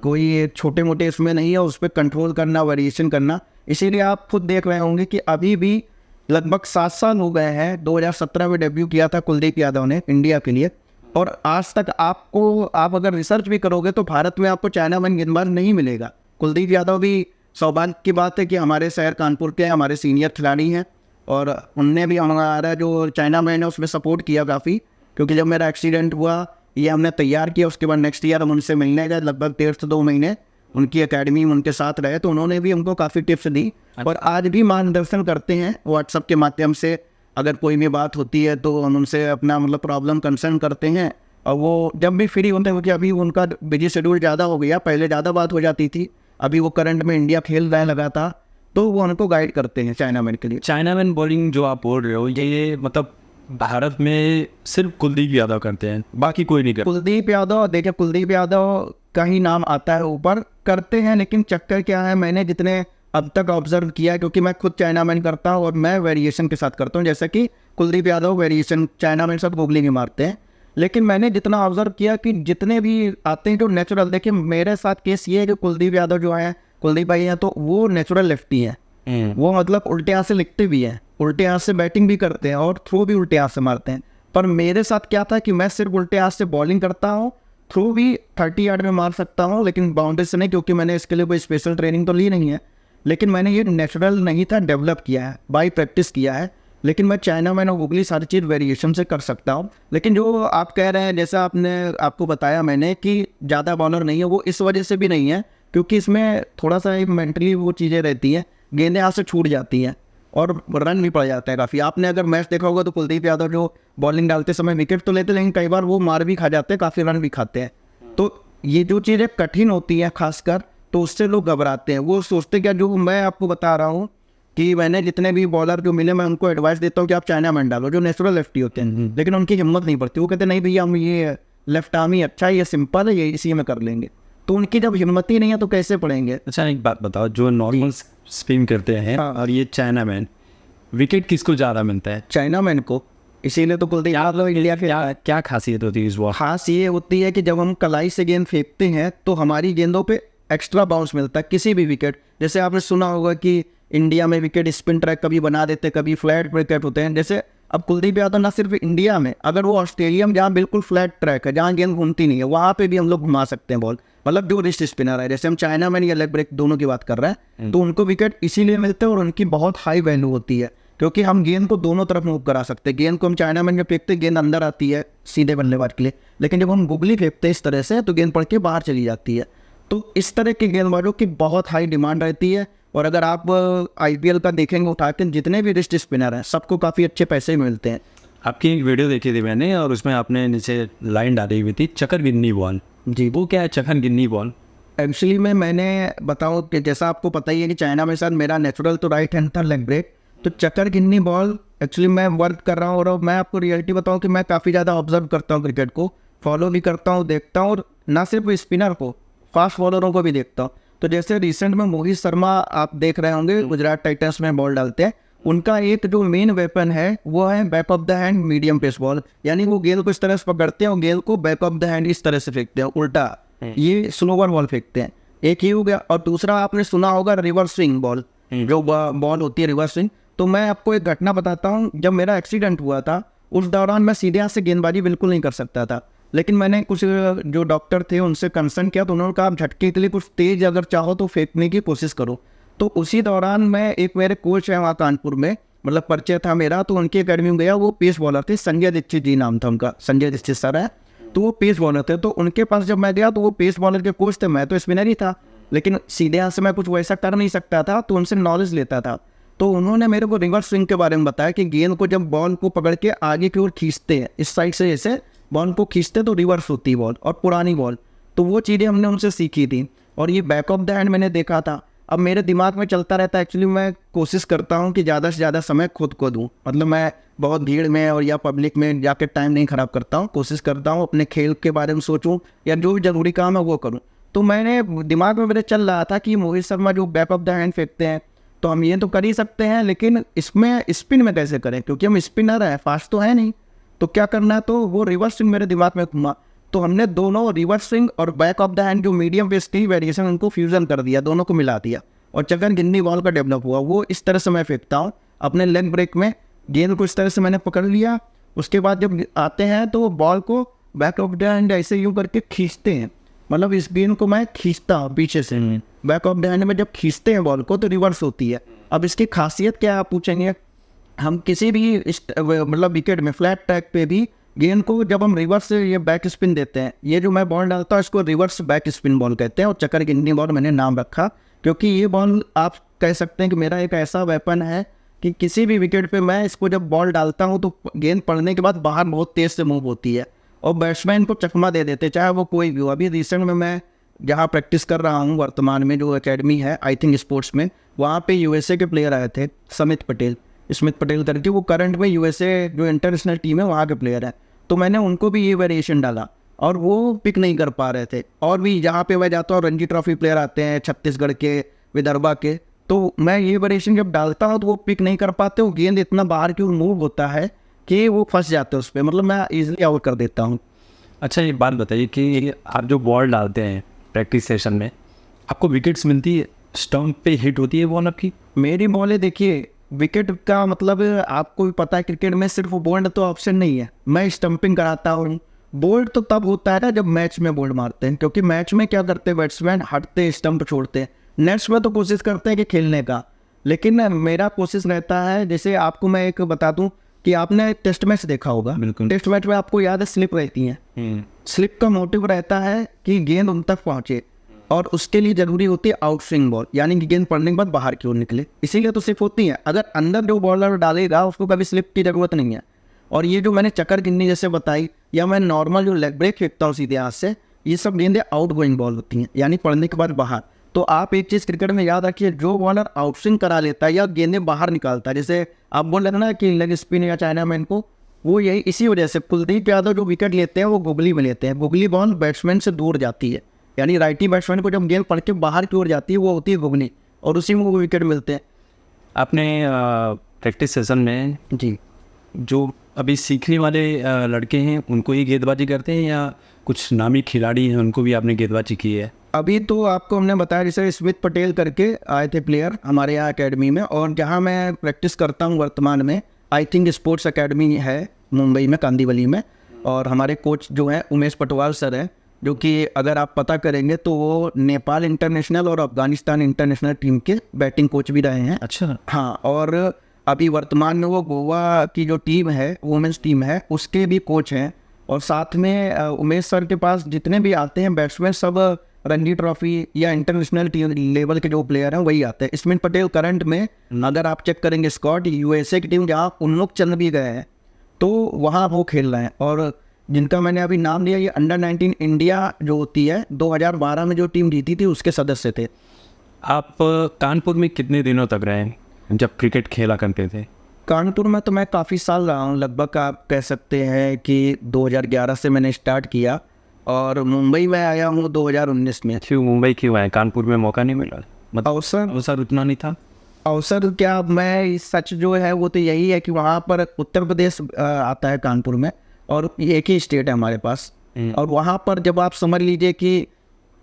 कोई छोटे मोटे इसमें नहीं है, उस पर कंट्रोल करना, वेरिएशन करना। इसीलिए आप खुद देख रहे होंगे कि अभी भी लगभग 7 साल हो गए हैं। 2017 में डेब्यू किया था कुलदीप यादव ने इंडिया के लिए, और आज तक आप अगर रिसर्च भी करोगे तो भारत में आपको चाइना मैन गेंदबाज नहीं मिलेगा। कुलदीप यादव भी, सौभाग्य की बात है कि हमारे शहर कानपुर के हमारे सीनियर खिलाड़ी हैं, और उनने भी हमारा जो चाइना मैन है उसमें सपोर्ट किया काफ़ी। क्योंकि जब मेरा एक्सीडेंट हुआ, ये हमने तैयार किया, उसके बाद नेक्स्ट ईयर हम उनसे मिलने गए, लगभग 1.5 से 2 महीने उनकी एकेडमी में उनके साथ रहे, तो उन्होंने भी हमको काफ़ी टिप्स दी और आज भी मार्गदर्शन करते हैं व्हाट्सएप के माध्यम से। अगर कोई भी बात होती है तो हम उनसे अपना मतलब प्रॉब्लम कंसर्न करते हैं, और वो जब भी फ्री होते हैं, क्योंकि अभी उनका बिजी शेड्यूल ज़्यादा हो गया, पहले ज़्यादा बात हो जाती थी, अभी वो करंट में इंडिया खेल रहे हैं लगातार, तो वो उनको गाइड करते हैं चाइना मैन के लिए। चाइना मैन बॉलिंग जो आप बोल रहे हो, ये मतलब भारत में सिर्फ कुलदीप यादव करते हैं, बाकी कोई नहीं करता? कुलदीप यादव, देखिए कुलदीप यादव का ही नाम आता है ऊपर, करते हैं, लेकिन चक्कर क्या है, मैंने जितने अब तक ऑब्जर्व किया, क्योंकि मैं खुद चाइना मैन करता हूँ और मैं वेरिएशन के साथ करता हूँ, जैसा कि Kuldeep Yadav variation China man साथ गुगली भी मारते हैं। लेकिन मैंने जितना ऑब्जर्व किया कि जितने भी आते हैं जो नेचुरल, देखिए मेरे साथ केस ये है कि कुलदीप यादव जो है, कुलदीप भाई हैं, तो वो नेचुरल लेफ्टी हैं। वो मतलब उल्टे हाथ से लिखते भी हैं, उल्टे हाथ से बैटिंग भी करते हैं और थ्रो भी उल्टे हाथ से मारते हैं। पर मेरे साथ क्या था कि मैं सिर्फ उल्टे हाथ से बॉलिंग करता हूँ, थ्रो भी 30 यार्ड में मार सकता हूँ, लेकिन बाउंड्री से नहीं, क्योंकि मैंने इसके लिए कोई स्पेशल ट्रेनिंग तो ली नहीं है। लेकिन मैंने ये नेचुरल नहीं था, डेवलप किया है, बाई प्रैक्टिस किया है। लेकिन मैं चाइना मैन और गुगली सारी चीज़ वेरिएशन से कर सकता हूँ। लेकिन जो आप कह रहे हैं, जैसा आपको बताया मैंने कि ज़्यादा बॉलर नहीं है, वो इस वजह से भी नहीं है क्योंकि इसमें थोड़ा सा एक मेंटली वो चीज़ें रहती हैं, गेंदें हाथ से छूट जाती हैं और रन भी पड़ जाते हैं काफ़ी। आपने अगर मैच देखा होगा तो कुलदीप यादव जो बॉलिंग डालते समय विकेट तो लेते, लेकिन कई बार वो मार भी खा जाते हैं, काफ़ी रन भी खाते हैं। तो ये जो चीज़ें कठिन होती हैं खासकर, तो उससे लोग घबराते हैं। वो सोचते क्या, जो मैं आपको बता रहा हूँ कि मैंने जितने भी बॉलर जो मिले, मैं उनको एडवाइस देता हूँ कि आप चाइना मैन डालो, जो नेचुरल लेफ्टी होते हैं, लेकिन उनकी हिम्मत नहीं पड़ती। वो कहते नहीं भैया, हम ये लेफ्ट आर्म ही अच्छा है, ये सिंपल है, ये इसी में कर लेंगे। तो उनकी जब हिम्मत ही नहीं है तो कैसे पड़ेंगे। अच्छा एक बात बताओ, जो नॉर्मल स्पिन करते हैं और ये चाइना मैन, विकेट किसको ज़्यादा मिलता है? चाइना मैन को। इसीलिए तो कुलदीप यादव इंडिया के क्या खासियत होती है इस बॉल? खास ये होती है कि जब हम कलाई से गेंद फेंकते हैं तो हमारी गेंदों पे एक्स्ट्रा बाउंस मिलता है किसी भी विकेट। जैसे आपने सुना होगा कि इंडिया में विकेट स्पिन ट्रैक कभी बना देते, कभी फ्लैट विकेट होते हैं। जैसे अब कुलदीप यादव ना सिर्फ इंडिया में, अगर वो ऑस्ट्रेलिया में जहाँ बिल्कुल फ्लैट ट्रैक है, जहाँ गेंद घूमती नहीं है, वहाँ पे भी हम लोग घुमा सकते हैं बॉल। मतलब जो रिस्ट स्पिनर है, जैसे हम चाइना मैन या लेग ब्रेक दोनों की बात कर रहे हैं, तो उनको विकेट इसीलिए मिलते हैं और उनकी बहुत हाई वैल्यू होती है, क्योंकि हम गेंद को दोनों तरफ मूव करा सकते हैं। गेंद को हम चाइना मैन में फेंकते हैं, गेंद अंदर आती है सीधे बल्लेबाज के लिए, लेकिन जब हम गुगली फेंकते हैं इस तरह से, तो गेंद पड़ के बाहर चली जाती है। तो इस तरह के गेंदबाजों की बहुत हाई डिमांड रहती है। और अगर आप IPL का देखेंगे उठा के, जितने भी रिस्ट स्पिनर हैं सबको काफ़ी अच्छे पैसे मिलते हैं। आपकी एक वीडियो देखी थी मैंने, और उसमें आपने नीचे लाइन डाली हुई थी चक्कर गिन्नी बॉल। जी, वो क्या है चक्कर गिन्नी बॉल? एक्चुअली मैंने बताऊँ कि जैसा आपको पता ही है कि चाइना में सर मेरा नेचुरल तो राइट हैंड था लेग ब्रेक, तो चक्कर गिन्नी बॉल एक्चुअली मैं वर्क कर रहा हूँ। और मैं आपको रियलिटी बताऊँ कि मैं काफ़ी ज़्यादा ऑब्जर्व करता हूँ क्रिकेट को, फॉलो भी करता हूँ, देखता हूँ, और ना सिर्फ स्पिनर को, फास्ट बॉलरों को भी देखता हूँ। तो जैसे रिसेंट में मोहित शर्मा आप देख रहे होंगे, गुजरात टाइटंस में बॉल डालते हैं, उनका एक जो मेन वेपन है वो है back of the hand medium pace ball. यानी वो गेंद को इस तरह से पकड़ते हैं और गेंद को बैक ऑफ द हैंड इस तरह से फेंकते हैं, उल्टा ये स्लोवर बॉल फेंकते हैं। एक ही हो गया। और दूसरा आपने सुना होगा रिवर्स स्विंग बॉल, जो बॉल होती है रिवर्स स्विंग। तो मैं आपको एक घटना बताता हूँ, जब मेरा एक्सीडेंट हुआ था उस दौरान मैं सीधे हाथ से गेंदबाजी बिल्कुल नहीं कर सकता था, लेकिन मैंने कुछ जो डॉक्टर थे उनसे कंसल्ट किया, तो उन्होंने कहा आप झटके के लिए कुछ तेज अगर चाहो तो फेंकने की कोशिश करो। तो उसी दौरान मैं, एक मेरे कोच है वहाँ कानपुर में, मतलब परिचय था मेरा, तो उनकी अकेडमी में गया। वो पेस बॉलर थे, संजय दीक्षित जी नाम था उनका, संजय दीक्षित सर है, तो वो पेस बॉलर थे। तो उनके पास जब मैं गया तो वो पेस बॉलर के कोच थे, मैं तो स्पिनर ही था, लेकिन सीधे हाथ से मैं कुछ वैसा कर नहीं सकता था, तो उनसे नॉलेज लेता था। तो उन्होंने मेरे को रिवर्स स्विंग के बारे में बताया कि गेंद को जब बॉल को पकड़ के आगे की ओर खींचते हैं, इस साइड से जैसे बॉल को खींचते तो रिवर्स होती है बॉल, और पुरानी बॉल। तो वो चीज़ें हमने उनसे सीखी थी। और ये बैक ऑफ द हैंड मैंने देखा था। अब मेरे दिमाग में चलता रहता है, एक्चुअली मैं कोशिश करता हूँ कि ज़्यादा से ज़्यादा समय खुद को दूँ। मतलब मैं बहुत भीड़ में और या पब्लिक में जाकर टाइम नहीं ख़राब करता हूँ, कोशिश करता हूँ अपने खेल के बारे में सोचूँ या जो भी ज़रूरी काम है वो करूँ। तो मैंने दिमाग में मेरे चल रहा था कि मोहित शर्मा जो बैक ऑफ द हैंड फेंकते हैं, तो हम ये तो कर ही सकते हैं, लेकिन इसमें स्पिन में कैसे करें, क्योंकि हम स्पिनर हैं, फास्ट तो है नहीं, तो क्या करना है। तो वो रिवर्स स्विंग मेरे दिमाग में घुमा, तो हमने दोनों रिवर्स स्विंग और बैक ऑफ द हैंड जो मीडियम पेस की वेरिएशन, उनको फ्यूजन कर दिया, दोनों को मिला दिया, और चक्कर गिन्नी बॉल का डेवलप हुआ। वो इस तरह से मैं फेंकता हूँ अपने लेग ब्रेक में, गेंद को इस तरह से मैंने पकड़ लिया। उसके बाद जब आते हैं तो बॉल को बैक ऑफ द हैंड ऐसे यूँ करके खींचते हैं, मतलब इस गेंद को मैं खींचता हूँ पीछे से। बैक ऑफ द हैंड में जब खींचते हैं बॉल को तो रिवर्स होती है। अब इसकी खासियत क्या है आप पूछेंगे, हम किसी भी मतलब विकेट में फ्लैट ट्रैक पे भी गेंद को जब हम रिवर्स से ये बैक स्पिन देते हैं, ये जो मैं बॉल डालता हूँ इसको रिवर्स बैक स्पिन बॉल कहते हैं, और चक्कर गिन्नी बॉल मैंने नाम रखा, क्योंकि ये बॉल आप कह सकते हैं कि मेरा एक ऐसा वेपन है कि किसी भी विकेट पे मैं इसको जब बॉल डालता हूँ तो गेंद पड़ने के बाद बाहर बहुत तेज़ से मूव होती है और बैट्समैन को चकमा दे देते, चाहे वो कोई भी हो। अभी रिसेंट में मैं जहाँ प्रैक्टिस कर रहा हूँ वर्तमान में, जो एकेडमी है आई थिंक स्पोर्ट्स में, वहाँ पे USA के प्लेयर आए थे, स्मिथ पटेल करके, वो करंट में USA जो इंटरनेशनल टीम है वहाँ के प्लेयर हैं। तो मैंने उनको भी ये वेरिएशन डाला और वो पिक नहीं कर पा रहे थे। और भी जहाँ पे मैं जाता हूँ रणजी ट्रॉफी प्लेयर आते हैं छत्तीसगढ़ के, विदर्भा के, तो मैं ये वेरिएशन जब डालता हूँ तो वो पिक नहीं कर पाते, वो गेंद इतना बाहर की ओर मूव होता है कि वो फंस जाते हैं उस पर, मतलब मैं ईजिली आउट कर देता हूँ। अच्छा ये बात बताइए कि आप जो बॉल डालते हैं प्रैक्टिस सेशन में, आपको विकेट्स मिलती है, स्टंप पे हिट होती है बॉल आपकी? मेरी बॉलें देखिए, विकेट का मतलब आपको भी पता है क्रिकेट में सिर्फ बोल्ड तो ऑप्शन नहीं है, मैं स्टंपिंग कराता हूँ। बोल्ड तो तब होता है ना जब मैच में बोल्ड मारते हैं, क्योंकि मैच में क्या करते हैं बैट्समैन, हटते स्टंप छोड़ते हैं। नेट्स में तो कोशिश करते हैं कि खेलने का, लेकिन मेरा कोशिश रहता है, जैसे आपको मैं एक बता दूं कि आपने टेस्ट मैच देखा होगा, बिल्कुल। टेस्ट मैच में आपको याद है स्लिप रहती है, स्लिप का मोटिव रहता है कि गेंद उन तक पहुँचे। और उसके लिए ज़रूरी होती है आउट स्विंग बॉल, यानी कि गेंद पड़ने के बाद बाहर की ओर निकले, इसीलिए तो स्लिप होती है। अगर अंदर जो बॉलर डालेगा उसको कभी स्लिप की ज़रूरत नहीं है। और ये जो मैंने चक्कर गिननी जैसे बताई, या मैं नॉर्मल जो लेग ब्रेक फेंकता हूँ सीधे हाथ से, ये सब गेंदें आउट गोइंग बॉल होती हैं, यानी पड़ने के बाद बाहर। तो आप एक चीज़ क्रिकेट में याद रखिए, जो बॉलर आउट स्विंग करा लेता है या गेंदें बाहर निकालता है, जैसे आप बोल रहे थे ना कि लेग स्पिन या चाइना मैन को, वो यही इसी वजह से कुलदीप यादव जो विकेट लेते हैं वो गुगली में लेते हैं। गुगली बॉल बैट्समैन से दूर जाती है, यानी राइटी बैट्समैन को जब गेंद पड़ के बाहर की ओर जाती है वो होती है गुगली, और उसी में वो विकेट मिलते हैं। आपने प्रैक्टिस सेशन में जी, जो अभी सीखने वाले लड़के हैं उनको ही गेंदबाजी करते हैं, या कुछ नामी खिलाड़ी हैं उनको भी आपने गेंदबाजी की है? अभी तो आपको हमने बताया, जैसे स्मिथ पटेल करके आए थे प्लेयर हमारे यहाँ एकेडमी में, और जहाँ मैं प्रैक्टिस करता हूँ वर्तमान में, आई थिंक स्पोर्ट्स एकेडमी है मुंबई में, कांदीवली में। और हमारे कोच जो हैं उमेश पटवाल सर हैं, जो कि अगर आप पता करेंगे तो वो नेपाल इंटरनेशनल और अफगानिस्तान इंटरनेशनल टीम के बैटिंग कोच भी रहे हैं। अच्छा। हाँ, और अभी वर्तमान में वो गोवा की जो टीम है, वुमेंस टीम है, उसके भी कोच हैं। और साथ में उमेश सर के पास जितने भी आते हैं बैट्समैन, सब रणजी ट्रॉफी या इंटरनेशनल टीम लेवल के जो प्लेयर हैं वही आते हैं। स्मिथ पटेल करंट में अगर आप चेक करेंगे स्क्वाड, यूएसए की टीम जहाँ उन्मुख चंद भी गए हैं, तो वहाँ वो खेल रहे हैं। और जिनका मैंने अभी नाम लिया, ये अंडर 19 इंडिया जो होती है 2012 में जो टीम जीती थी उसके सदस्य थे। आप कानपुर में कितने दिनों तक रहे जब क्रिकेट खेला करते थे? कानपुर में तो मैं काफ़ी साल रहा हूँ, लगभग आप कह सकते हैं कि 2011 से मैंने स्टार्ट किया, और मुंबई में आया हूँ 2019 में। क्यों मुंबई क्यों आए? कानपुर में मौका नहीं मिला? मतलब अवसर उतना नहीं था? अवसर क्या, मैं सच जो है वो तो यही है कि वहाँ पर उत्तर प्रदेश आता है कानपुर में, और एक ही स्टेट है हमारे पास। और वहाँ पर जब आप समझ लीजिए कि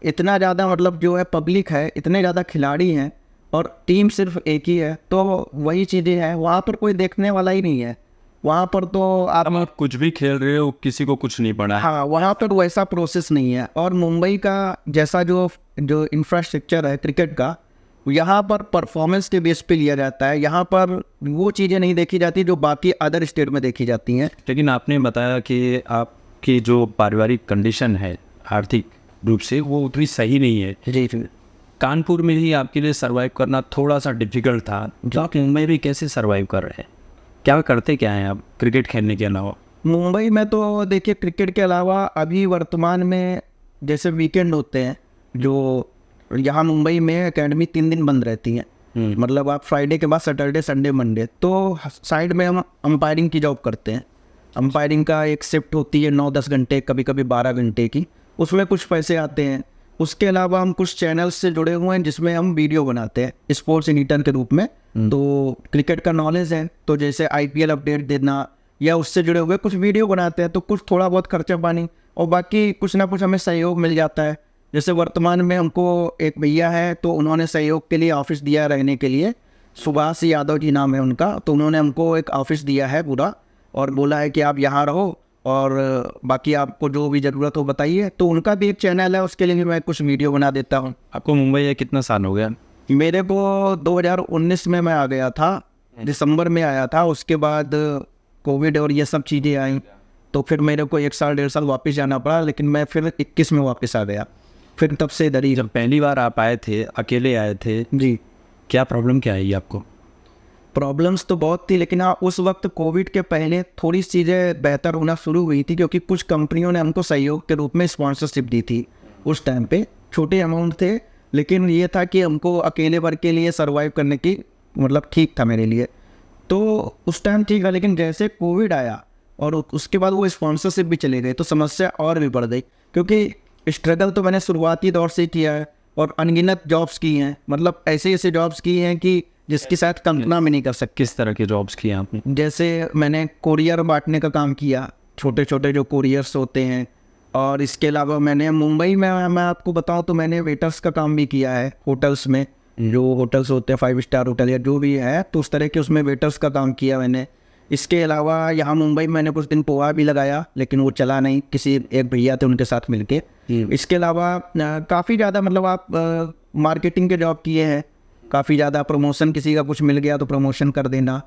इतना ज़्यादा मतलब जो है पब्लिक है, इतने ज़्यादा खिलाड़ी हैं, और टीम सिर्फ एक ही है, तो वही चीज़ें हैं, वहाँ पर कोई देखने वाला ही नहीं है। वहाँ पर तो आप कुछ भी खेल रहे हो, किसी को कुछ नहीं पड़ा है। हाँ, वहाँ पर वैसा प्रोसेस नहीं है। और मुंबई का जैसा जो इंफ्रास्ट्रक्चर है क्रिकेट का, यहाँ पर परफॉर्मेंस के बेस पे लिया जाता है। यहाँ पर वो चीज़ें नहीं देखी जाती जो बाकी अदर स्टेट में देखी जाती हैं। लेकिन आपने बताया कि आपकी जो पारिवारिक कंडीशन है आर्थिक रूप से, वो उतनी सही नहीं है। जी, कानपुर में ही आपके लिए सर्वाइव करना थोड़ा सा डिफिकल्ट था, तो आप मुंबई में कैसे सर्वाइव कर रहे हैं? क्या करते क्या हैं आप क्रिकेट खेलने के अलावा? मुंबई में तो देखिए क्रिकेट के अलावा अभी वर्तमान में जैसे वीकेंड होते हैं, जो यहाँ मुंबई में एकेडमी 3 दिन बंद रहती हैं। मतलब आप फ्राइडे के बाद सैटरडे संडे मंडे, तो साइड में हम अंपायरिंग की जॉब करते हैं। अंपायरिंग का एक शिफ्ट होती है 9-10 घंटे, कभी कभी 12 घंटे की, उसमें कुछ पैसे आते हैं। उसके अलावा हम कुछ चैनल्स से जुड़े हुए हैं जिसमें हम वीडियो बनाते हैं स्पोर्ट्स एडिटर के रूप में। तो क्रिकेट का नॉलेज है, तो जैसे IPL अपडेट देना या उससे जुड़े हुए कुछ वीडियो बनाते हैं, तो कुछ थोड़ा बहुत खर्चा पानी, और बाकी कुछ ना कुछ हमें सहयोग मिल जाता है। जैसे वर्तमान में हमको एक भैया है, तो उन्होंने सहयोग के लिए ऑफिस दिया रहने के लिए, सुभाष यादव जी नाम है उनका, तो उन्होंने हमको एक ऑफिस दिया है पूरा, और बोला है कि आप यहाँ रहो और बाकी आपको जो भी ज़रूरत हो बताइए। तो उनका भी एक चैनल है, उसके लिए भी मैं कुछ वीडियो बना देता हूँ। आपको मुंबई में कितना साल हो गया? मेरे को 2019 में मैं आ गया था, दिसंबर में आया था। उसके बाद कोविड और ये सब चीज़ें आई, तो फिर मेरे को 1 साल 1.5 साल वापस जाना पड़ा, लेकिन मैं फिर 21 में वापस आ गया। फिर तब से इधर ही। जब पहली बार आप आए थे, अकेले आए थे जी, क्या प्रॉब्लम क्या आई आपको? प्रॉब्लम्स तो बहुत थी, लेकिन हाँ उस वक्त कोविड के पहले थोड़ी चीज़ें बेहतर होना शुरू हुई थी, क्योंकि कुछ कंपनियों ने हमको सहयोग के रूप में स्पॉन्सरशिप दी थी। उस टाइम पे छोटे अमाउंट थे, लेकिन ये था कि हमको अकेले वर्ग के लिए सर्वाइव करने की मतलब ठीक था मेरे लिए, तो उस टाइम ठीक है। लेकिन जैसे कोविड आया और उसके बाद वो स्पॉन्सरशिप भी चले गए, तो समस्या और भी बढ़ गई, क्योंकि स्ट्रगल तो मैंने शुरुआती दौर से किया है और अनगिनत जॉब्स की हैं। मतलब ऐसे ऐसे जॉब्स की हैं कि जिसके साथ कल्पना में नहीं कर सकते। किस तरह के जॉब्स किए आपने? जैसे मैंने कोरियर बांटने का काम किया, छोटे छोटे जो कोरियर्स होते हैं। और इसके अलावा मैंने मुंबई में, मैं आपको बताऊं तो मैंने वेटर्स का काम भी किया है होटल्स में। जो होटल्स होते हैं 5 स्टार होटल या जो भी है, तो उस तरह के उसमें वेटर्स का काम किया मैंने। इसके अलावा यहाँ मुंबई में मैंने कुछ दिन पोहा भी लगाया, लेकिन वो चला नहीं, किसी एक भैया थे उनके साथ मिलके। इसके अलावा काफ़ी ज़्यादा मतलब आप मार्केटिंग के जॉब किए हैं, काफ़ी ज़्यादा प्रमोशन, किसी का कुछ मिल गया तो प्रमोशन कर देना,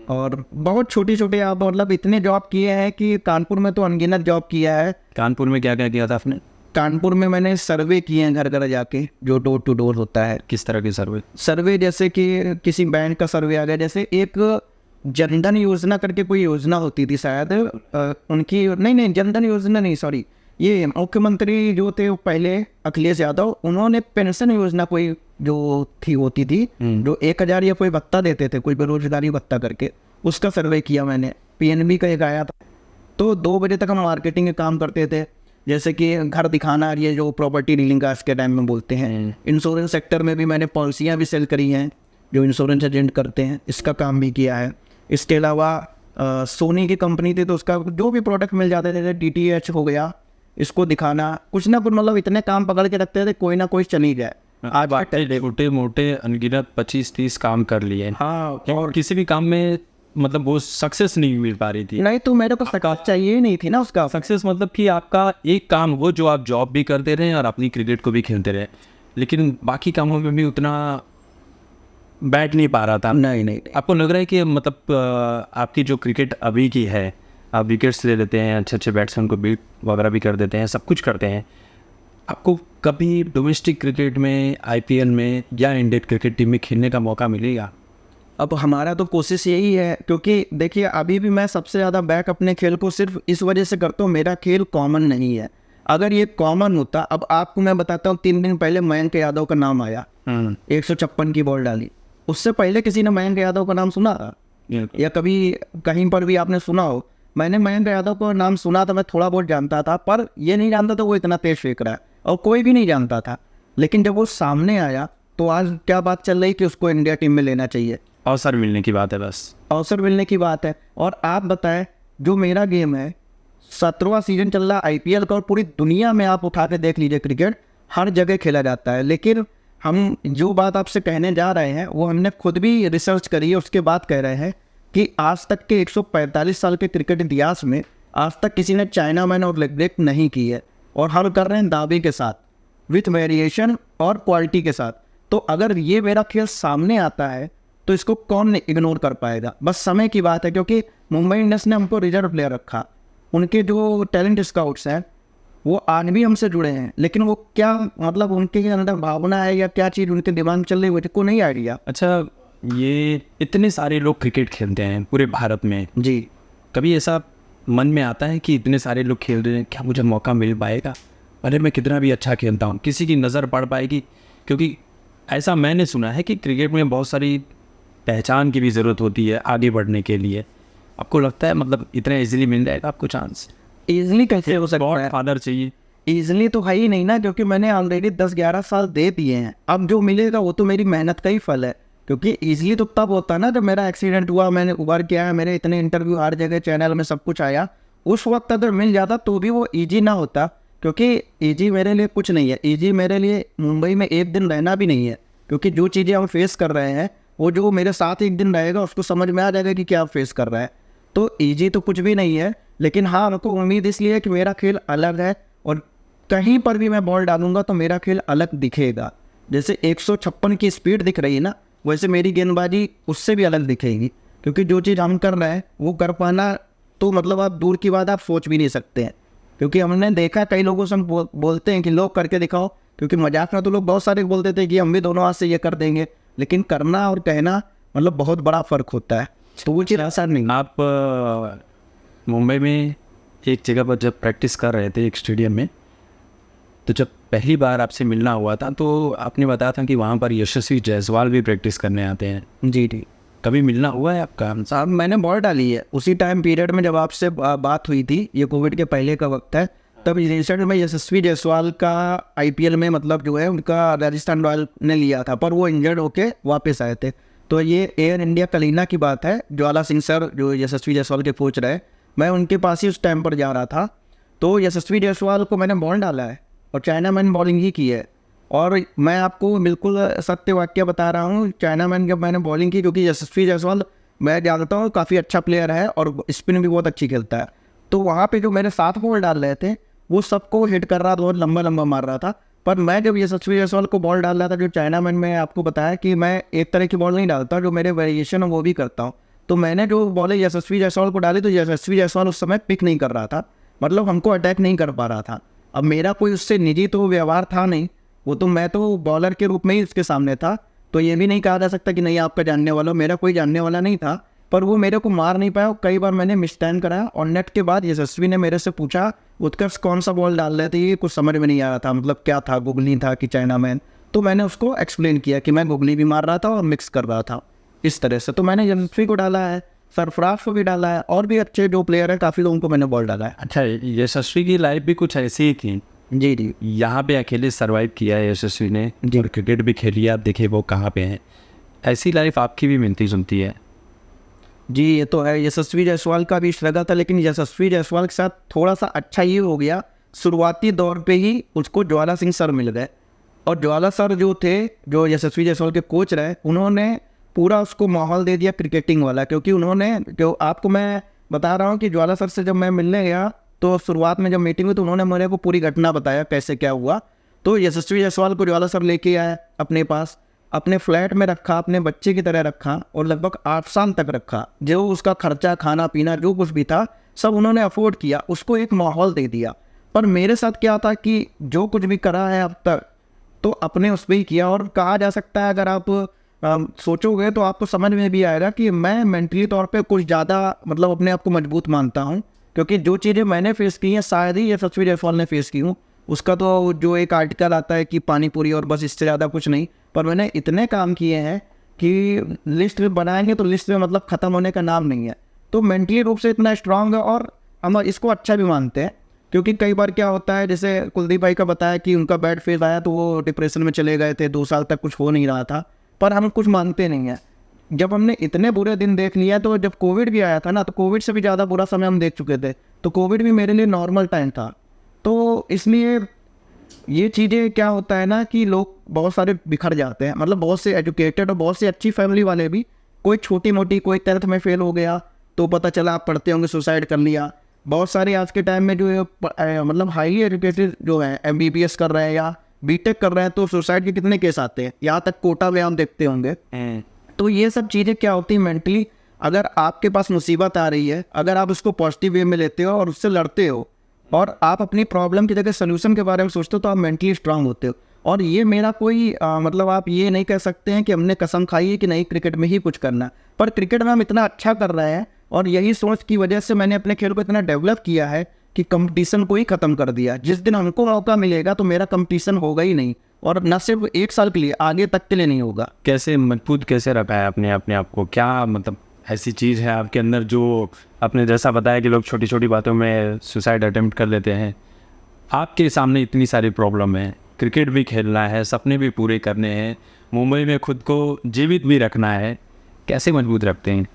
और बहुत छोटी छोटी आप मतलब इतने जॉब किए हैं कि कानपुर में तो अनगिनत जॉब किया है। कानपुर में क्या क्या किया था आपने? कानपुर में मैंने सर्वे किए हैं घर घर जाके, जो डोर टू डोर होता है। किस तरह के सर्वे? सर्वे जैसे कि किसी बैंक का सर्वे आ गया, जैसे एक जनधन योजना करके कोई योजना होती थी शायद, उनकी नहीं जनधन योजना नहीं, सॉरी, ये मुख्यमंत्री जो थे वो पहले अखिलेश यादव, उन्होंने पेंशन योजना कोई जो थी होती थी, जो 1,000 या कोई भत्ता देते थे, कोई बेरोजगारी भत्ता करके, उसका सर्वे किया मैंने। पीएनबी का एक आया था। तो 2 बजे तक हम मार्केटिंग के काम करते थे, जैसे कि घर दिखाना, ये जो प्रॉपर्टी डीलिंग का इसके टाइम में बोलते हैं। इंश्योरेंस सेक्टर में भी मैंने पॉलिसियाँ भी सेल करी हैं, जो इंश्योरेंस एजेंट करते हैं, इसका काम भी किया है। इसके अलावा सोनी की कंपनी थी, तो उसका जो भी प्रोडक्ट मिल जाते थे, DTH हो गया, इसको दिखाना, कुछ ना कुछ, मतलब इतने काम पकड़ के रखते थे कोई ना कोई चल ही जाए। आज छोटे मोटे अनगिनत 25-30 काम कर लिए। हाँ, और किसी भी काम में मतलब वो सक्सेस नहीं मिल पा रही थी। नहीं तो मेरे को सक्सेस चाहिए ही नहीं थी ना उसका। सक्सेस मतलब कि आपका एक काम हो जो आप जॉब भी करते रहे और अपनी क्रिकेट को भी खेलते रहे, लेकिन बाकी कामों में भी उतना बैठ नहीं पा रहा था। नहीं। आपको लग रहा है कि मतलब आपकी जो क्रिकेट अभी की है, आप विकेट्स ले लेते हैं, अच्छे बैट्समैन को बीट वगैरह भी कर देते हैं, सब कुछ करते हैं, आपको कभी डोमेस्टिक क्रिकेट में, IPL में या इंडियन क्रिकेट टीम में खेलने का मौका मिलेगा? अब हमारा तो कोशिश यही है, क्योंकि देखिए अभी भी मैं सबसे ज़्यादा बैक अपने खेल को सिर्फ इस वजह से करता हूँ, मेरा खेल कॉमन नहीं है। अगर ये कॉमन होता, अब आपको मैं बताता हूँ, 3 दिन पहले मयंक यादव का नाम आया, 156 की बॉल डाली। उससे पहले किसी ने मयंक यादव का नाम सुना था या कभी कहीं पर भी आपने सुना हो? मैंने मयंक यादव का नाम सुना था, मैं थोड़ा बहुत जानता था, पर ये नहीं जानता था वो इतना तेज फेंक रहा है, और कोई भी नहीं जानता था। लेकिन जब वो सामने आया तो आज क्या बात चल रही कि उसको इंडिया टीम में लेना चाहिए। अवसर मिलने की बात है, बस अवसर मिलने की बात है। और आप बताएं, जो मेरा गेम है, 17वां सीजन चल रहा IPL का, और पूरी दुनिया में आप उठा के देख लीजिए, क्रिकेट हर जगह खेला जाता है। लेकिन हम जो बात आपसे कहने जा रहे हैं वो हमने खुद भी रिसर्च करी है, उसके बाद कह रहे हैं कि आज तक के 145 साल के क्रिकेट इतिहास में आज तक किसी ने चाइना मैन और लेग ब्रेक नहीं की है, और हम कर रहे हैं दावे के साथ, विथ वेरिएशन और क्वालिटी के साथ। तो अगर ये मेरा खेल सामने आता है तो इसको कौन इग्नोर कर पाएगा? बस समय की बात है, क्योंकि मुंबई इंडियंस ने हमको रिजर्व प्लेयर रखा। उनके जो टैलेंट स्काउट्स हैं वो आज भी हमसे जुड़े हैं, लेकिन वो क्या मतलब उनके अंदर भावना है या क्या चीज़ उनके दिमाग में चल रही है को नहीं आइडिया। अच्छा, ये इतने सारे लोग क्रिकेट खेलते हैं पूरे भारत में जी, कभी ऐसा मन में आता है कि इतने सारे लोग खेल रहे हैं, क्या मुझे मौका मिल पाएगा? अरे मैं कितना भी अच्छा खेलता हूँ, किसी की नज़र पड़ पाएगी? क्योंकि ऐसा मैंने सुना है कि क्रिकेट में बहुत सारी पहचान की भी ज़रूरत होती है आगे बढ़ने के लिए। आपको लगता है मतलब इतना इजीली मिल जाएगा आपको चांस? ईजिली कैसे हो सकता है? फादर चाहिए। ईजिली तो है ही नहीं ना, क्योंकि मैंने ऑलरेडी 10-11 साल दे दिए हैं। अब जो मिलेगा वो तो मेरी मेहनत का ही फल है। क्योंकि ईजिली तो तब होता है ना जब मेरा एक्सीडेंट हुआ, मैंने उभर के आया, मेरे इतने इंटरव्यू हर जगह चैनल में सब कुछ आया, उस वक्त अगर मिल जाता तो भी वो ईजी ना होता। क्योंकि ईजी मेरे लिए कुछ नहीं है, ईजी मेरे लिए मुंबई में एक दिन रहना भी नहीं है। क्योंकि जो चीज़ें हम फेस कर रहे हैं वो जो मेरे साथ एक दिन रहेगा उसको समझ में आ जाएगा कि क्या फेस कर रहा है। तो ईजी तो कुछ भी नहीं है, लेकिन हाँ मेरे को उम्मीद इसलिए है कि मेरा खेल अलग है, और कहीं पर भी मैं बॉल डालूंगा तो मेरा खेल अलग दिखेगा। जैसे 156 की स्पीड दिख रही है ना, वैसे मेरी गेंदबाजी उससे भी अलग दिखेगी। क्योंकि जो चीज़ हम कर रहे हैं वो कर पाना तो मतलब आप दूर की बात आप सोच भी नहीं सकते हैं। क्योंकि हमने देखा कई लोगों से हम बोलते हैं कि लोग करके दिखाओ, क्योंकि मजाक में तो लोग बहुत सारे बोलते थे कि हम भी दोनों हाथ से ये कर देंगे, लेकिन करना और कहना मतलब बहुत बड़ा फ़र्क होता है। तो वो चीज़ आसान नहीं। आप मुंबई में एक जगह पर जब प्रैक्टिस कर रहे थे एक स्टेडियम में, तो जब पहली बार आपसे मिलना हुआ था तो आपने बताया था कि वहाँ पर यशस्वी जायसवाल भी प्रैक्टिस करने आते हैं। जी जी, कभी मिलना हुआ है आपका? साहब मैंने बॉल डाली है उसी टाइम पीरियड में जब आपसे बात हुई थी, ये कोविड के पहले का वक्त है। तब रिसेंट में यशस्वी जायसवाल का IPL में मतलब जो है उनका राजस्थान रॉयल ने लिया था, पर वो इंजर्ड होके वापस आए थे। तो ये एयर इंडिया कलीना की बात है, ज्वाला सिंह सर जो यशस्वी जायसवाल के कोच रहे, मैं उनके पास ही उस टाइम पर जा रहा था। तो यशस्वी जायसवाल को मैंने बॉल डाला है और चाइना मैन बॉलिंग ही की है। और मैं आपको बिल्कुल सत्य वाक्य बता रहा हूँ, चाइना मैन जब मैंने बॉलिंग की, क्योंकि यशस्वी जायसवाल मैं जानता हूँ काफ़ी अच्छा प्लेयर है और स्पिन भी बहुत अच्छी खेलता है। तो वहाँ पे जो मेरे साथ बॉल डाल रहे थे वो सबको हिट कर रहा था, बहुत लंबा लंबा मार रहा था। पर मैं जब यशस्वी जायसवाल को बॉल डाल रहा था, जो चाइना मैन में आपको बताया कि मैं एक तरह की बॉल नहीं डालता, जो मेरे वेरिएशन है वो भी करता हूँ। तो मैंने जो बॉल यशस्वी जायसवाल को डाली तो यशस्वी जायसवाल उस समय पिक नहीं कर रहा था, मतलब हमको अटैक नहीं कर पा रहा था। अब मेरा कोई उससे निजी तो व्यवहार था नहीं, वो तो मैं तो बॉलर के रूप में ही उसके सामने था, तो ये भी नहीं कहा जा सकता कि नहीं आपका जानने वाला हो, मेरा कोई जानने वाला नहीं था। पर वो मेरे को मार नहीं पाया, कई बार मैंने मिस टाइम कराया। और नेट के बाद यशस्वी ने मेरे से पूछा उत्कर्ष कौन सा बॉल डाल रहे थे, ये कुछ समझ में नहीं आ रहा था, मतलब क्या था, गुगली था कि चाइना मैन। तो मैंने उसको एक्सप्लेन किया कि मैं गुगली भी मार रहा था और मिक्स कर रहा था इस तरह से। तो मैंने यशस्वी को डाला है, सरफराज को भी डाला है, और भी अच्छे जो प्लेयर हैं काफ़ी लोगों को मैंने बॉल डाला है। अच्छा, यशस्वी की लाइफ भी कुछ ऐसी ही थी। जी जी यहाँ पे अकेले सरवाइव किया है यशस्वी ने, और क्रिकेट भी खेली है, आप देखिए वो कहाँ पे हैं। ऐसी लाइफ आपकी भी मिलती जुलती है। जी, ये तो है। यशस्वी जायसवाल का भी स्ट्रगल था, लेकिन यशस्वी जायसवाल के साथ थोड़ा सा अच्छा ये हो गया, शुरुआती दौर पे ही उसको ज्वाला सिंह सर मिल गए। और ज्वाला सर जो थे, जो यशस्वी जायसवाल के कोच रहे, उन्होंने पूरा उसको माहौल दे दिया क्रिकेटिंग वाला। क्योंकि उन्होंने, जो आपको मैं बता रहा हूँ कि ज्वाला सर से जब मैं मिलने गया तो शुरुआत में जब मीटिंग हुई तो उन्होंने मेरे को पूरी घटना बताया कैसे क्या हुआ। तो यशस्वी जायसवाल को ज्वाला सर लेके आया अपने पास, अपने फ्लैट में रखा, अपने बच्चे की तरह रखा, और लगभग 8 साल तक रखा। जो उसका खर्चा, खाना पीना जो कुछ भी था सब उन्होंने अफोर्ड किया, उसको एक माहौल दे दिया। पर मेरे साथ क्या था कि जो कुछ भी करा है अब तक तो अपने उस पर ही किया। और कहा जा सकता है, अगर आप सोचोगे तो आपको समझ में भी आएगा कि मैं मेंटली तौर पे कुछ ज़्यादा मतलब अपने आप को मजबूत मानता हूँ। क्योंकि जो चीज़ें मैंने फेस की हैं शायद ही यशस्वी जायसवाल ने फेस की हूँ। उसका तो जो एक आर्टिकल आता है कि पानी पूरी और बस, इससे ज़्यादा कुछ नहीं। पर मैंने इतने काम किए हैं कि लिस्ट में बनाएंगे तो लिस्ट में मतलब ख़त्म होने का नाम नहीं है। तो मेंटली रूप से इतना स्ट्रांग है, और हम इसको अच्छा भी मानते हैं। क्योंकि कई बार क्या होता है, जैसे कुलदीप भाई का बताया कि उनका बैड फेज आया तो वो डिप्रेशन में चले गए थे, 2 साल तक कुछ हो नहीं रहा था। पर हम कुछ मानते नहीं हैं। जब हमने इतने बुरे दिन देख लिया, तो जब कोविड भी आया था ना, तो कोविड से भी ज़्यादा बुरा समय हम देख चुके थे। तो कोविड भी मेरे लिए नॉर्मल टाइम था। तो इसलिए ये चीज़ें क्या होता है ना कि लोग बहुत सारे बिखर जाते हैं, मतलब बहुत से एजुकेटेड और बहुत से अच्छी फैमिली वाले भी, कोई छोटी मोटी, कोई 10th में फेल हो गया तो पता चला आप पढ़ते होंगे सुसाइड कर लिया। बहुत सारे आज के टाइम में जो मतलब हाईली एजुकेटेड जो है, MBBS कर रहे हैं या BTech कर रहे हैं, तो सुसाइड के कितने केस आते हैं, यहाँ तक कोटा में हम देखते होंगे। तो ये सब चीज़ें क्या होती हैं मेंटली, अगर आपके पास मुसीबत आ रही है, अगर आप उसको पॉजिटिव वे में लेते हो और उससे लड़ते हो, और आप अपनी प्रॉब्लम की जगह सोल्यूशन के बारे में सोचते हो, तो आप मेंटली स्ट्रांग होते हो। और ये मेरा कोई मतलब आप ये नहीं कह सकते हैं कि हमने कसम खाई है कि नहीं क्रिकेट में ही कुछ करना, पर क्रिकेट में हम इतना अच्छा कर रहे हैं, और यही सोच की वजह से मैंने अपने खेल को इतना डेवलप किया है कि कंपटीशन को ही ख़त्म कर दिया। जिस दिन हमको मौका मिलेगा तो मेरा कंपटीशन होगा ही नहीं, और न सिर्फ 1 साल के लिए, आगे तक के लिए नहीं होगा। कैसे मजबूत कैसे रखा है अपने आप को? क्या मतलब ऐसी चीज़ है आपके अंदर जो, आपने जैसा बताया कि लोग छोटी छोटी बातों में सुसाइड अटेम्प्ट कर लेते हैं, आपके सामने इतनी सारी प्रॉब्लम है, क्रिकेट भी खेलना है, सपने भी पूरे करने हैं, मुंबई में खुद को जीवित भी रखना है, कैसे मजबूत रखते हैं?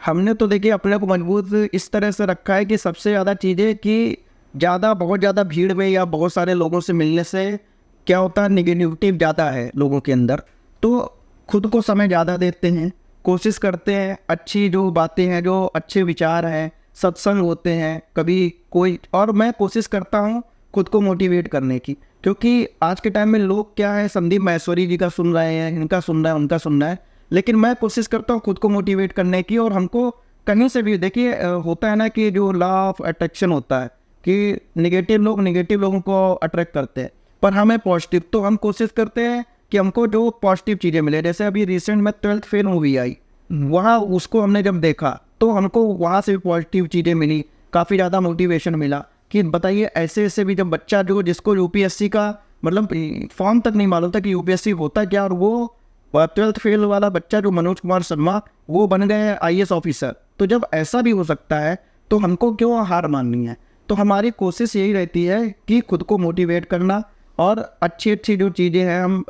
हमने तो देखिए अपने को मजबूत इस तरह से रखा है कि सबसे ज़्यादा चीज़ें कि बहुत ज़्यादा भीड़ में या बहुत सारे लोगों से मिलने से क्या होता है, निगेटिविटी ज़्यादा है लोगों के अंदर। तो खुद को समय ज़्यादा देते हैं, कोशिश करते हैं अच्छी जो बातें हैं, जो अच्छे विचार हैं, सत्संग होते हैं कभी कोई, और मैं कोशिश करता हूँ खुद को मोटिवेट करने की। क्योंकि आज के टाइम में लोग क्या है, संदीप माहेश्वरी जी का सुन रहे हैं, इनका सुन रहा है, उनका सुन रहा है, लेकिन मैं कोशिश करता हूँ खुद को मोटिवेट करने की। और हमको कहीं से भी देखिए होता है ना कि जो लॉ ऑफ अट्रैक्शन होता है कि निगेटिव लोग निगेटिव लोगों को अट्रैक्ट करते हैं, पर हमें पॉजिटिव, तो हम कोशिश करते हैं कि हमको जो पॉजिटिव चीज़ें मिले। जैसे अभी रिसेंट में 12th फेल मूवी आई, वहाँ उसको हमने जब देखा तो हमको वहाँ से भी पॉजिटिव चीज़ें मिली, काफ़ी ज़्यादा मोटिवेशन मिला कि बताइए ऐसे ऐसे भी जब बच्चा जो जिसको UPSC का मतलब फॉर्म तक नहीं मालूम था कि UPSC होता क्या, और वो 12th फेल वाला बच्चा जो मनोज कुमार शर्मा, वो बन गए IAS ऑफिसर। तो जब ऐसा भी हो सकता है तो हमको क्यों हार माननी है। तो हमारी कोशिश यही रहती है कि खुद को मोटिवेट करना, और अच्छी अच्छी जो चीज़ें हैं, हम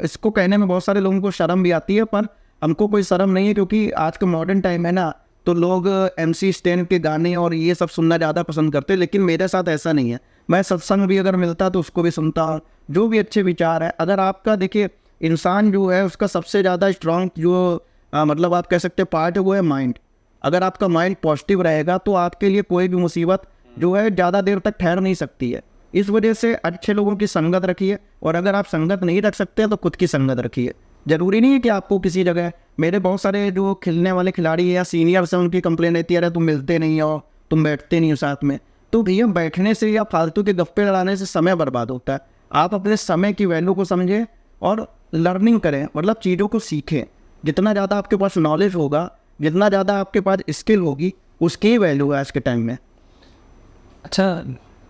इसको कहने में बहुत सारे लोगों को शर्म भी आती है, पर हमको कोई शर्म नहीं है। क्योंकि आज का मॉडर्न टाइम है ना, तो लोग MC स्टैन के गाने और ये सब सुनना ज़्यादा पसंद करते हैं, लेकिन मेरे साथ ऐसा नहीं है। मैं सत्संग भी अगर मिलता तो उसको भी सुनता हूँ, जो भी अच्छे विचार है। अगर आपका देखिए इंसान जो है उसका सबसे ज़्यादा स्ट्रांग जो मतलब आप कह सकते हैं पार्ट है, वो है माइंड। अगर आपका माइंड पॉजिटिव रहेगा तो आपके लिए कोई भी मुसीबत जो है ज़्यादा देर तक ठहर नहीं सकती है। इस वजह से अच्छे लोगों की संगत रखिए, और अगर आप संगत नहीं रख सकते तो खुद की संगत रखिए। ज़रूरी नहीं है कि आपको किसी जगह, मेरे बहुत सारे जो खेलने वाले खिलाड़ी हैं या सीनियर्स हैं, उनकी कंप्लेन रहती है, अरे तुम मिलते नहीं हो, तुम बैठते नहीं हो साथ में। तो भैया बैठने से या फालतू के गप्पे लड़ाने से समय बर्बाद होता है। आप अपने समय की वैल्यू को समझें और लर्निंग करें, मतलब चीज़ों को सीखें। जितना ज़्यादा आपके पास नॉलेज होगा, जितना ज़्यादा आपके पास स्किल होगी, उसकी ही वैल्यू है आज के टाइम में। अच्छा,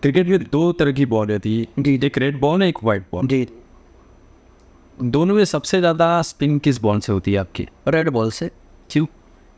क्रिकेट में 2 तरह की बॉल रहती है जी। एक रेड बॉल है, एक वाइट बॉल। जी, दोनों में सबसे ज़्यादा स्पिन किस बॉल से होती है आपकी? रेड बॉल से। क्यों?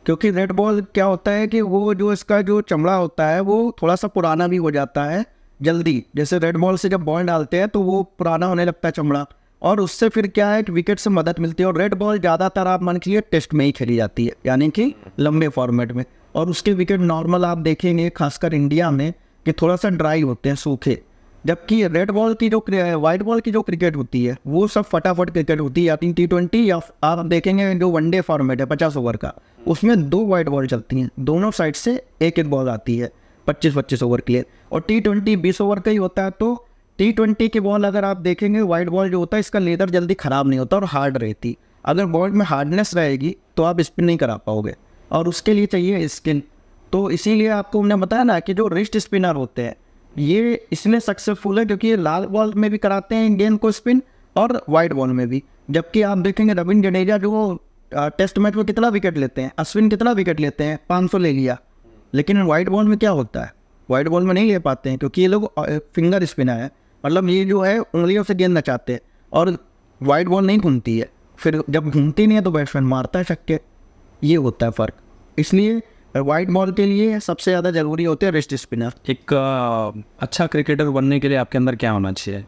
क्योंकि रेड बॉल क्या होता है कि वो जो इसका जो चमड़ा होता है वो थोड़ा सा पुराना भी हो जाता है जल्दी। जैसे रेड बॉल से जब बॉल डालते हैं तो वो पुराना होने लगता है चमड़ा, और उससे फिर क्या है कि विकेट से मदद मिलती है। और रेड बॉल ज़्यादातर आप मान के लिए टेस्ट में ही खेली जाती है, यानी कि लंबे फॉर्मेट में। और उसके विकेट नॉर्मल आप देखेंगे खासकर इंडिया में कि थोड़ा सा ड्राई होते हैं, सूखे। जबकि रेड बॉल की जो वाइट बॉल की जो क्रिकेट होती है वो सब फटाफट क्रिकेट होती है। या T20 या आप देखेंगे जो वनडे फॉर्मेट है 50 ओवर का, उसमें 2 वाइट बॉल चलती हैं, दोनों साइड से एक एक बॉल आती है 25-25 ओवर के लिए। और T20 20 ओवर का ही होता है। तो T20 की बॉल अगर आप देखेंगे, वाइट बॉल जो होता है इसका लेदर जल्दी ख़राब नहीं होता और हार्ड रहती। अगर बॉल में हार्डनेस रहेगी तो आप स्पिन नहीं करा पाओगे, और उसके लिए चाहिए स्किन। तो इसीलिए आपको हमने बताया ना कि जो रिस्ट स्पिनर होते हैं ये इसलिए सक्सेसफुल है क्योंकि ये लाल बॉल में भी कराते हैं गेंद को स्पिन और वाइट बॉल में भी। जबकि आप देखेंगे रविंद्र जडेजा जो टेस्ट मैच में कितना विकेट लेते हैं, अश्विन कितना विकेट लेते हैं, 500 ले लिया। लेकिन वाइट बॉल में क्या होता है, वाइट बॉल में नहीं ले पाते हैं क्योंकि ये लोग फिंगर स्पिनर है, मतलब ये जो है उंगलियों से गेंद नचाते हैं, और वाइट बॉल नहीं घूमती है। फिर जब घूमती नहीं है तो बैट्समैन मारता है छक्के। ये होता है फ़र्क। इसलिए वाइट बॉल के लिए सबसे ज़्यादा ज़रूरी होते हैं रिस्ट स्पिनर। एक अच्छा क्रिकेटर बनने के लिए आपके अंदर क्या होना चाहिए?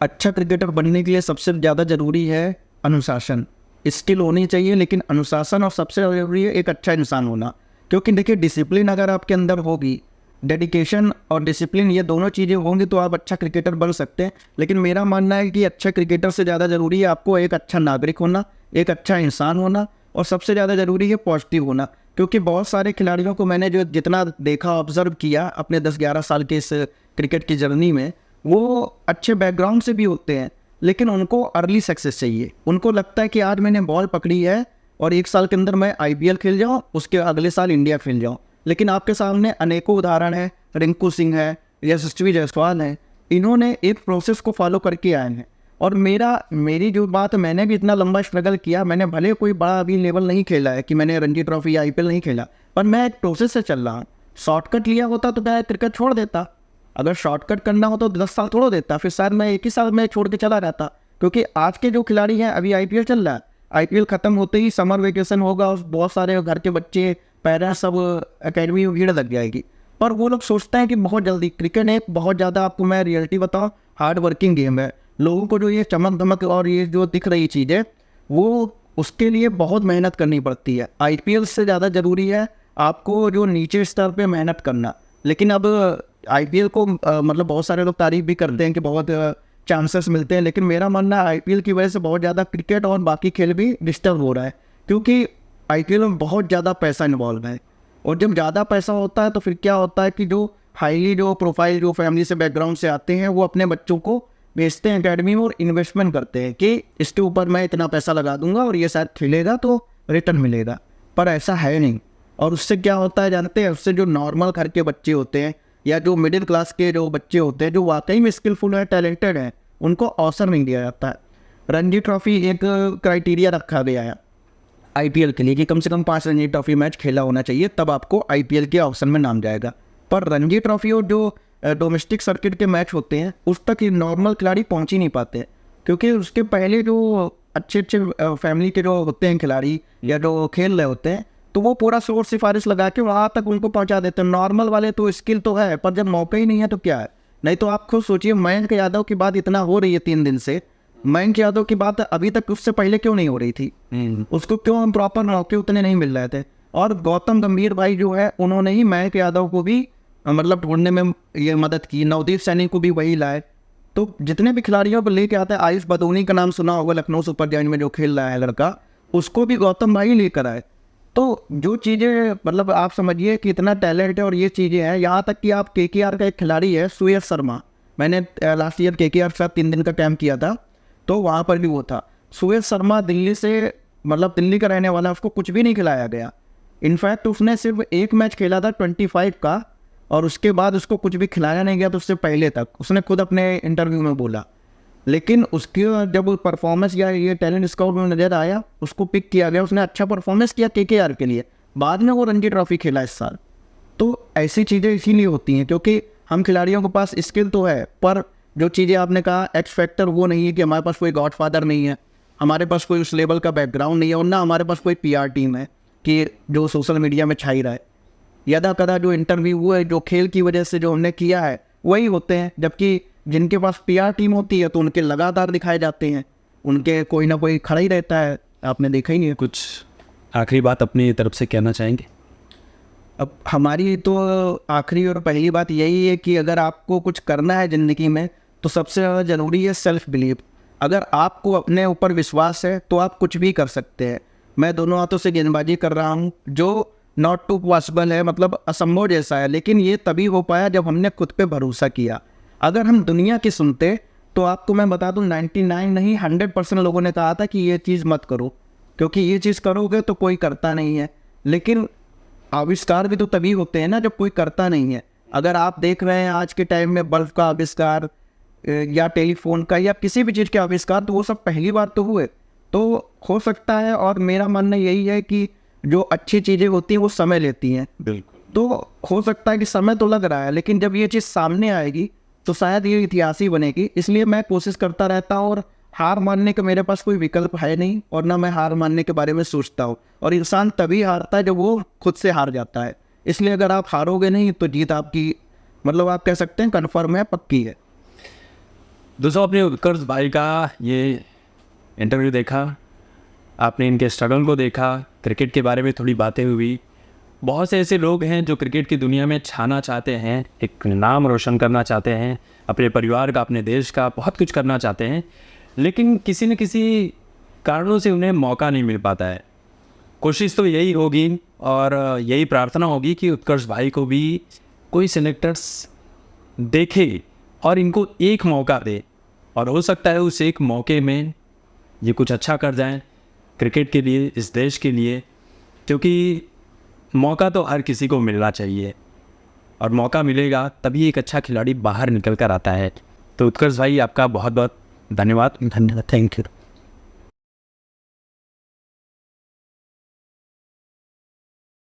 अच्छा क्रिकेटर बनने के लिए सबसे ज़्यादा ज़रूरी है अनुशासन। स्किल होनी चाहिए लेकिन अनुशासन, और सबसे ज़रूरी है एक अच्छा इंसान होना। क्योंकि देखिए डिसिप्लिन अगर आपके अंदर होगी, डेडिकेशन और डिसिप्लिन ये दोनों चीज़ें होंगी तो आप अच्छा क्रिकेटर बन सकते हैं। लेकिन मेरा मानना है कि अच्छा क्रिकेटर से ज़्यादा ज़रूरी है आपको एक अच्छा नागरिक होना, एक अच्छा इंसान होना, और सबसे ज़्यादा ज़रूरी है पॉजिटिव होना। क्योंकि बहुत सारे खिलाड़ियों को मैंने जो जितना देखा, ऑब्जर्व किया अपने 10-11 साल के इस क्रिकेट की जर्नी में, वो अच्छे बैकग्राउंड से भी होते हैं लेकिन उनको अर्ली सक्सेस चाहिए। उनको लगता है कि आज मैंने बॉल पकड़ी है और 1 साल के अंदर मैं IPL खेल जाऊँ, उसके अगले साल इंडिया खेल जाऊँ। लेकिन आपके सामने अनेकों उदाहरण हैं, रिंकू सिंह है, यशस्वी जायसवाल है, इन्होंने एक प्रोसेस को फॉलो करके आए हैं। और मेरी जो बात, मैंने भी इतना लंबा स्ट्रगल किया। मैंने भले कोई बड़ा अभी लेवल नहीं खेला है कि मैंने रणजी ट्रॉफी या IPL नहीं खेला, पर मैं एक प्रोसेस से चल रहा हूँ। शॉर्टकट लिया होता तो मैं क्रिकेट छोड़ देता। अगर शॉर्टकट करना होता तो 10 साल छोड़ देता, फिर शायद मैं 1 ही साल में छोड़ के चला जाता। क्योंकि आज के जो खिलाड़ी हैं, अभी IPL चल रहा है, IPL ख़त्म होते ही समर वेकेशन होगा और बहुत सारे घर के बच्चे पेरेंट्स सब अकेडमी में भीड़ लग जाएगी। पर वो लोग सोचते हैं कि बहुत जल्दी, क्रिकेट एक बहुत ज़्यादा, आपको मैं रियलिटी बताऊँ, हार्ड वर्किंग गेम है। लोगों को जो ये चमक धमक और ये जो दिख रही चीज़ें, वो उसके लिए बहुत मेहनत करनी पड़ती है। IPL से ज़्यादा ज़रूरी है आपको जो नीचे स्तर पे मेहनत करना। लेकिन अब IPL को मतलब बहुत सारे लोग तारीफ भी करते हैं कि बहुत चांसेस मिलते हैं, लेकिन मेरा मानना है IPL की वजह से बहुत ज़्यादा क्रिकेट और बाकी खेल भी डिस्टर्ब हो रहा है। क्योंकि IPL में बहुत ज़्यादा पैसा इन्वॉल्व है, और जब ज़्यादा पैसा होता है तो फिर क्या होता है कि जो हाईली जो प्रोफाइल जो फैमिली से बैकग्राउंड से आते हैं, वो अपने बच्चों को भेजते हैं अकेडमी में और इन्वेस्टमेंट करते हैं कि इसके ऊपर मैं इतना पैसा लगा दूंगा और ये शायद खेलेगा तो रिटर्न मिलेगा। पर ऐसा है नहीं। और उससे क्या होता है जानते हैं, उससे जो नॉर्मल घर के बच्चे होते हैं या जो मिडिल क्लास के जो बच्चे होते हैं, जो वाकई में स्किलफुल है, टैलेंटेड है, उनको अवसर नहीं दिया जाता है। रणजी ट्रॉफी एक क्राइटेरिया रखा गया है IPL के लिए कि कम से कम 5 रणजी ट्रॉफी मैच खेला होना चाहिए, तब आपको IPL के ऑप्शन में नाम जाएगा। पर रणजी ट्रॉफी और जो डोमेस्टिक सर्किट के मैच होते हैं उस तक ये नॉर्मल खिलाड़ी पहुंच ही नहीं पाते, क्योंकि उसके पहले जो अच्छे फैमिली के जो होते हैं खिलाड़ी या जो खेल रहे होते हैं, तो वो पूरा सोर्स सिफारिश लगा के वहाँ तक उनको पहुँचा देते हैं। नॉर्मल वाले तो स्किल तो है, पर जब मौका ही नहीं है तो क्या है। नहीं तो आप खुद सोचिए, मयंक यादव की बात इतना हो रही है 3 दिन से, मयंक यादव की बात अभी तक उससे पहले क्यों नहीं हो रही थी? उसको क्यों प्रॉपर मौके उतने नहीं मिल रहे थे? और गौतम गंभीर भाई जो है, उन्होंने ही मयंक यादव को भी मतलब ढूंढने में ये मदद की, नवदीप सैनी को भी वही लाए। तो जितने भी खिलाड़ियों को लेके आते हैं, आयुष बदौनी का नाम सुना होगा, लखनऊ सुपर जायंट में जो खेल रहा है लड़का, उसको भी गौतम भाई लेकर आए। तो जो चीज़ें मतलब आप समझिए कि इतना टैलेंट है और ये चीज़ें हैं। यहाँ तक कि आप KKR का एक खिलाड़ी है सुयश शर्मा, मैंने लास्ट ईयर KKR के साथ 3 दिन का कैंप किया था, तो वहाँ पर भी वो था। सुयश शर्मा दिल्ली से, मतलब दिल्ली का रहने वाला, उसको कुछ भी नहीं खिलाया गया। इनफैक्ट उसने सिर्फ 1 मैच खेला था 25 का, और उसके बाद उसको कुछ भी खिलाया नहीं गया, तो उससे पहले तक उसने खुद अपने इंटरव्यू में बोला। लेकिन उसके जब परफॉर्मेंस या ये टैलेंट स्काउट में नज़र आया, उसको पिक किया गया, उसने अच्छा परफॉर्मेंस किया केकेआर के लिए, बाद में वो रणजी ट्रॉफी खेला इस साल। तो ऐसी चीज़ें इसीलिए होती हैं क्योंकि हम खिलाड़ियों के पास स्किल तो है, पर जो चीज़ें आपने कहा एक्स फैक्टर, वो नहीं है कि हमारे पास कोई गॉडफादर नहीं है, हमारे पास कोई उस लेवल का बैकग्राउंड नहीं है, और ना हमारे पास कोई पीआर टीम है कि जो सोशल मीडिया में छाई रहा है। यदा कदा जो इंटरव्यू हुए, जो खेल की वजह से जो हमने किया है, वही होते हैं। जबकि जिनके पास पीआर टीम होती है तो उनके लगातार दिखाए जाते हैं, उनके कोई ना कोई खड़ा ही रहता है, आपने देखा ही नहीं है। कुछ आखिरी बात अपनी तरफ से कहना चाहेंगे? अब हमारी तो आखिरी और पहली बात यही है कि अगर आपको कुछ करना है ज़िंदगी में तो सबसे ज़्यादा ज़रूरी है सेल्फ बिलीव। अगर आपको अपने ऊपर विश्वास है तो आप कुछ भी कर सकते हैं। मैं दोनों हाथों से गेंदबाजी कर रहा हूँ, जो नॉट टू पॉसिबल है, मतलब असंभव जैसा है, लेकिन ये तभी हो पाया जब हमने खुद पे भरोसा किया। अगर हम दुनिया की सुनते तो आपको मैं बता दूं 99 नहीं 100% लोगों ने कहा था कि ये चीज़ मत करो, क्योंकि ये चीज़ करोगे तो कोई करता नहीं है। लेकिन आविष्कार भी तो तभी होते हैं ना जब कोई करता नहीं है। अगर आप देख रहे हैं आज के टाइम में बल्ब का आविष्कार या टेलीफोन का या किसी भी चीज़ के आविष्कार, तो वो सब पहली बार तो हुए। तो हो सकता है, और मेरा मानना यही है कि जो अच्छी चीज़ें होती हैं वो समय लेती हैं। बिल्कुल। तो हो सकता है कि समय तो लग रहा है, लेकिन जब ये चीज़ सामने आएगी तो शायद ये इतिहास ही बनेगी। इसलिए मैं कोशिश करता रहता हूँ, और हार मानने का मेरे पास कोई विकल्प है नहीं, और ना मैं हार मानने के बारे में सोचता हूँ। और इंसान तभी हारता है जब वो खुद से हार जाता है। इसलिए अगर आप हारोगे नहीं तो जीत आपकी, मतलब आप कह सकते हैं कन्फर्म है, पक्की है। दोस्तों, आपने उत्कर्ष भाई का ये इंटरव्यू देखा, आपने इनके स्ट्रगल को देखा, क्रिकेट के बारे में थोड़ी बातें हुई। बहुत से ऐसे लोग हैं जो क्रिकेट की दुनिया में छाना चाहते हैं, एक नाम रोशन करना चाहते हैं, अपने परिवार का, अपने देश का बहुत कुछ करना चाहते हैं, लेकिन किसी न किसी कारणों से उन्हें मौका नहीं मिल पाता है। कोशिश तो यही होगी और यही प्रार्थना होगी कि उत्कर्ष भाई को भी कोई सिलेक्टर्स देखे और इनको एक मौका दे, और हो सकता है उस एक मौके में ये कुछ अच्छा कर जाएं क्रिकेट के लिए, इस देश के लिए। क्योंकि मौका तो हर किसी को मिलना चाहिए, और मौका मिलेगा तभी एक अच्छा खिलाड़ी बाहर निकल कर आता है। तो उत्कर्ष भाई, आपका बहुत बहुत धन्यवाद। धन्यवाद, थैंक यू।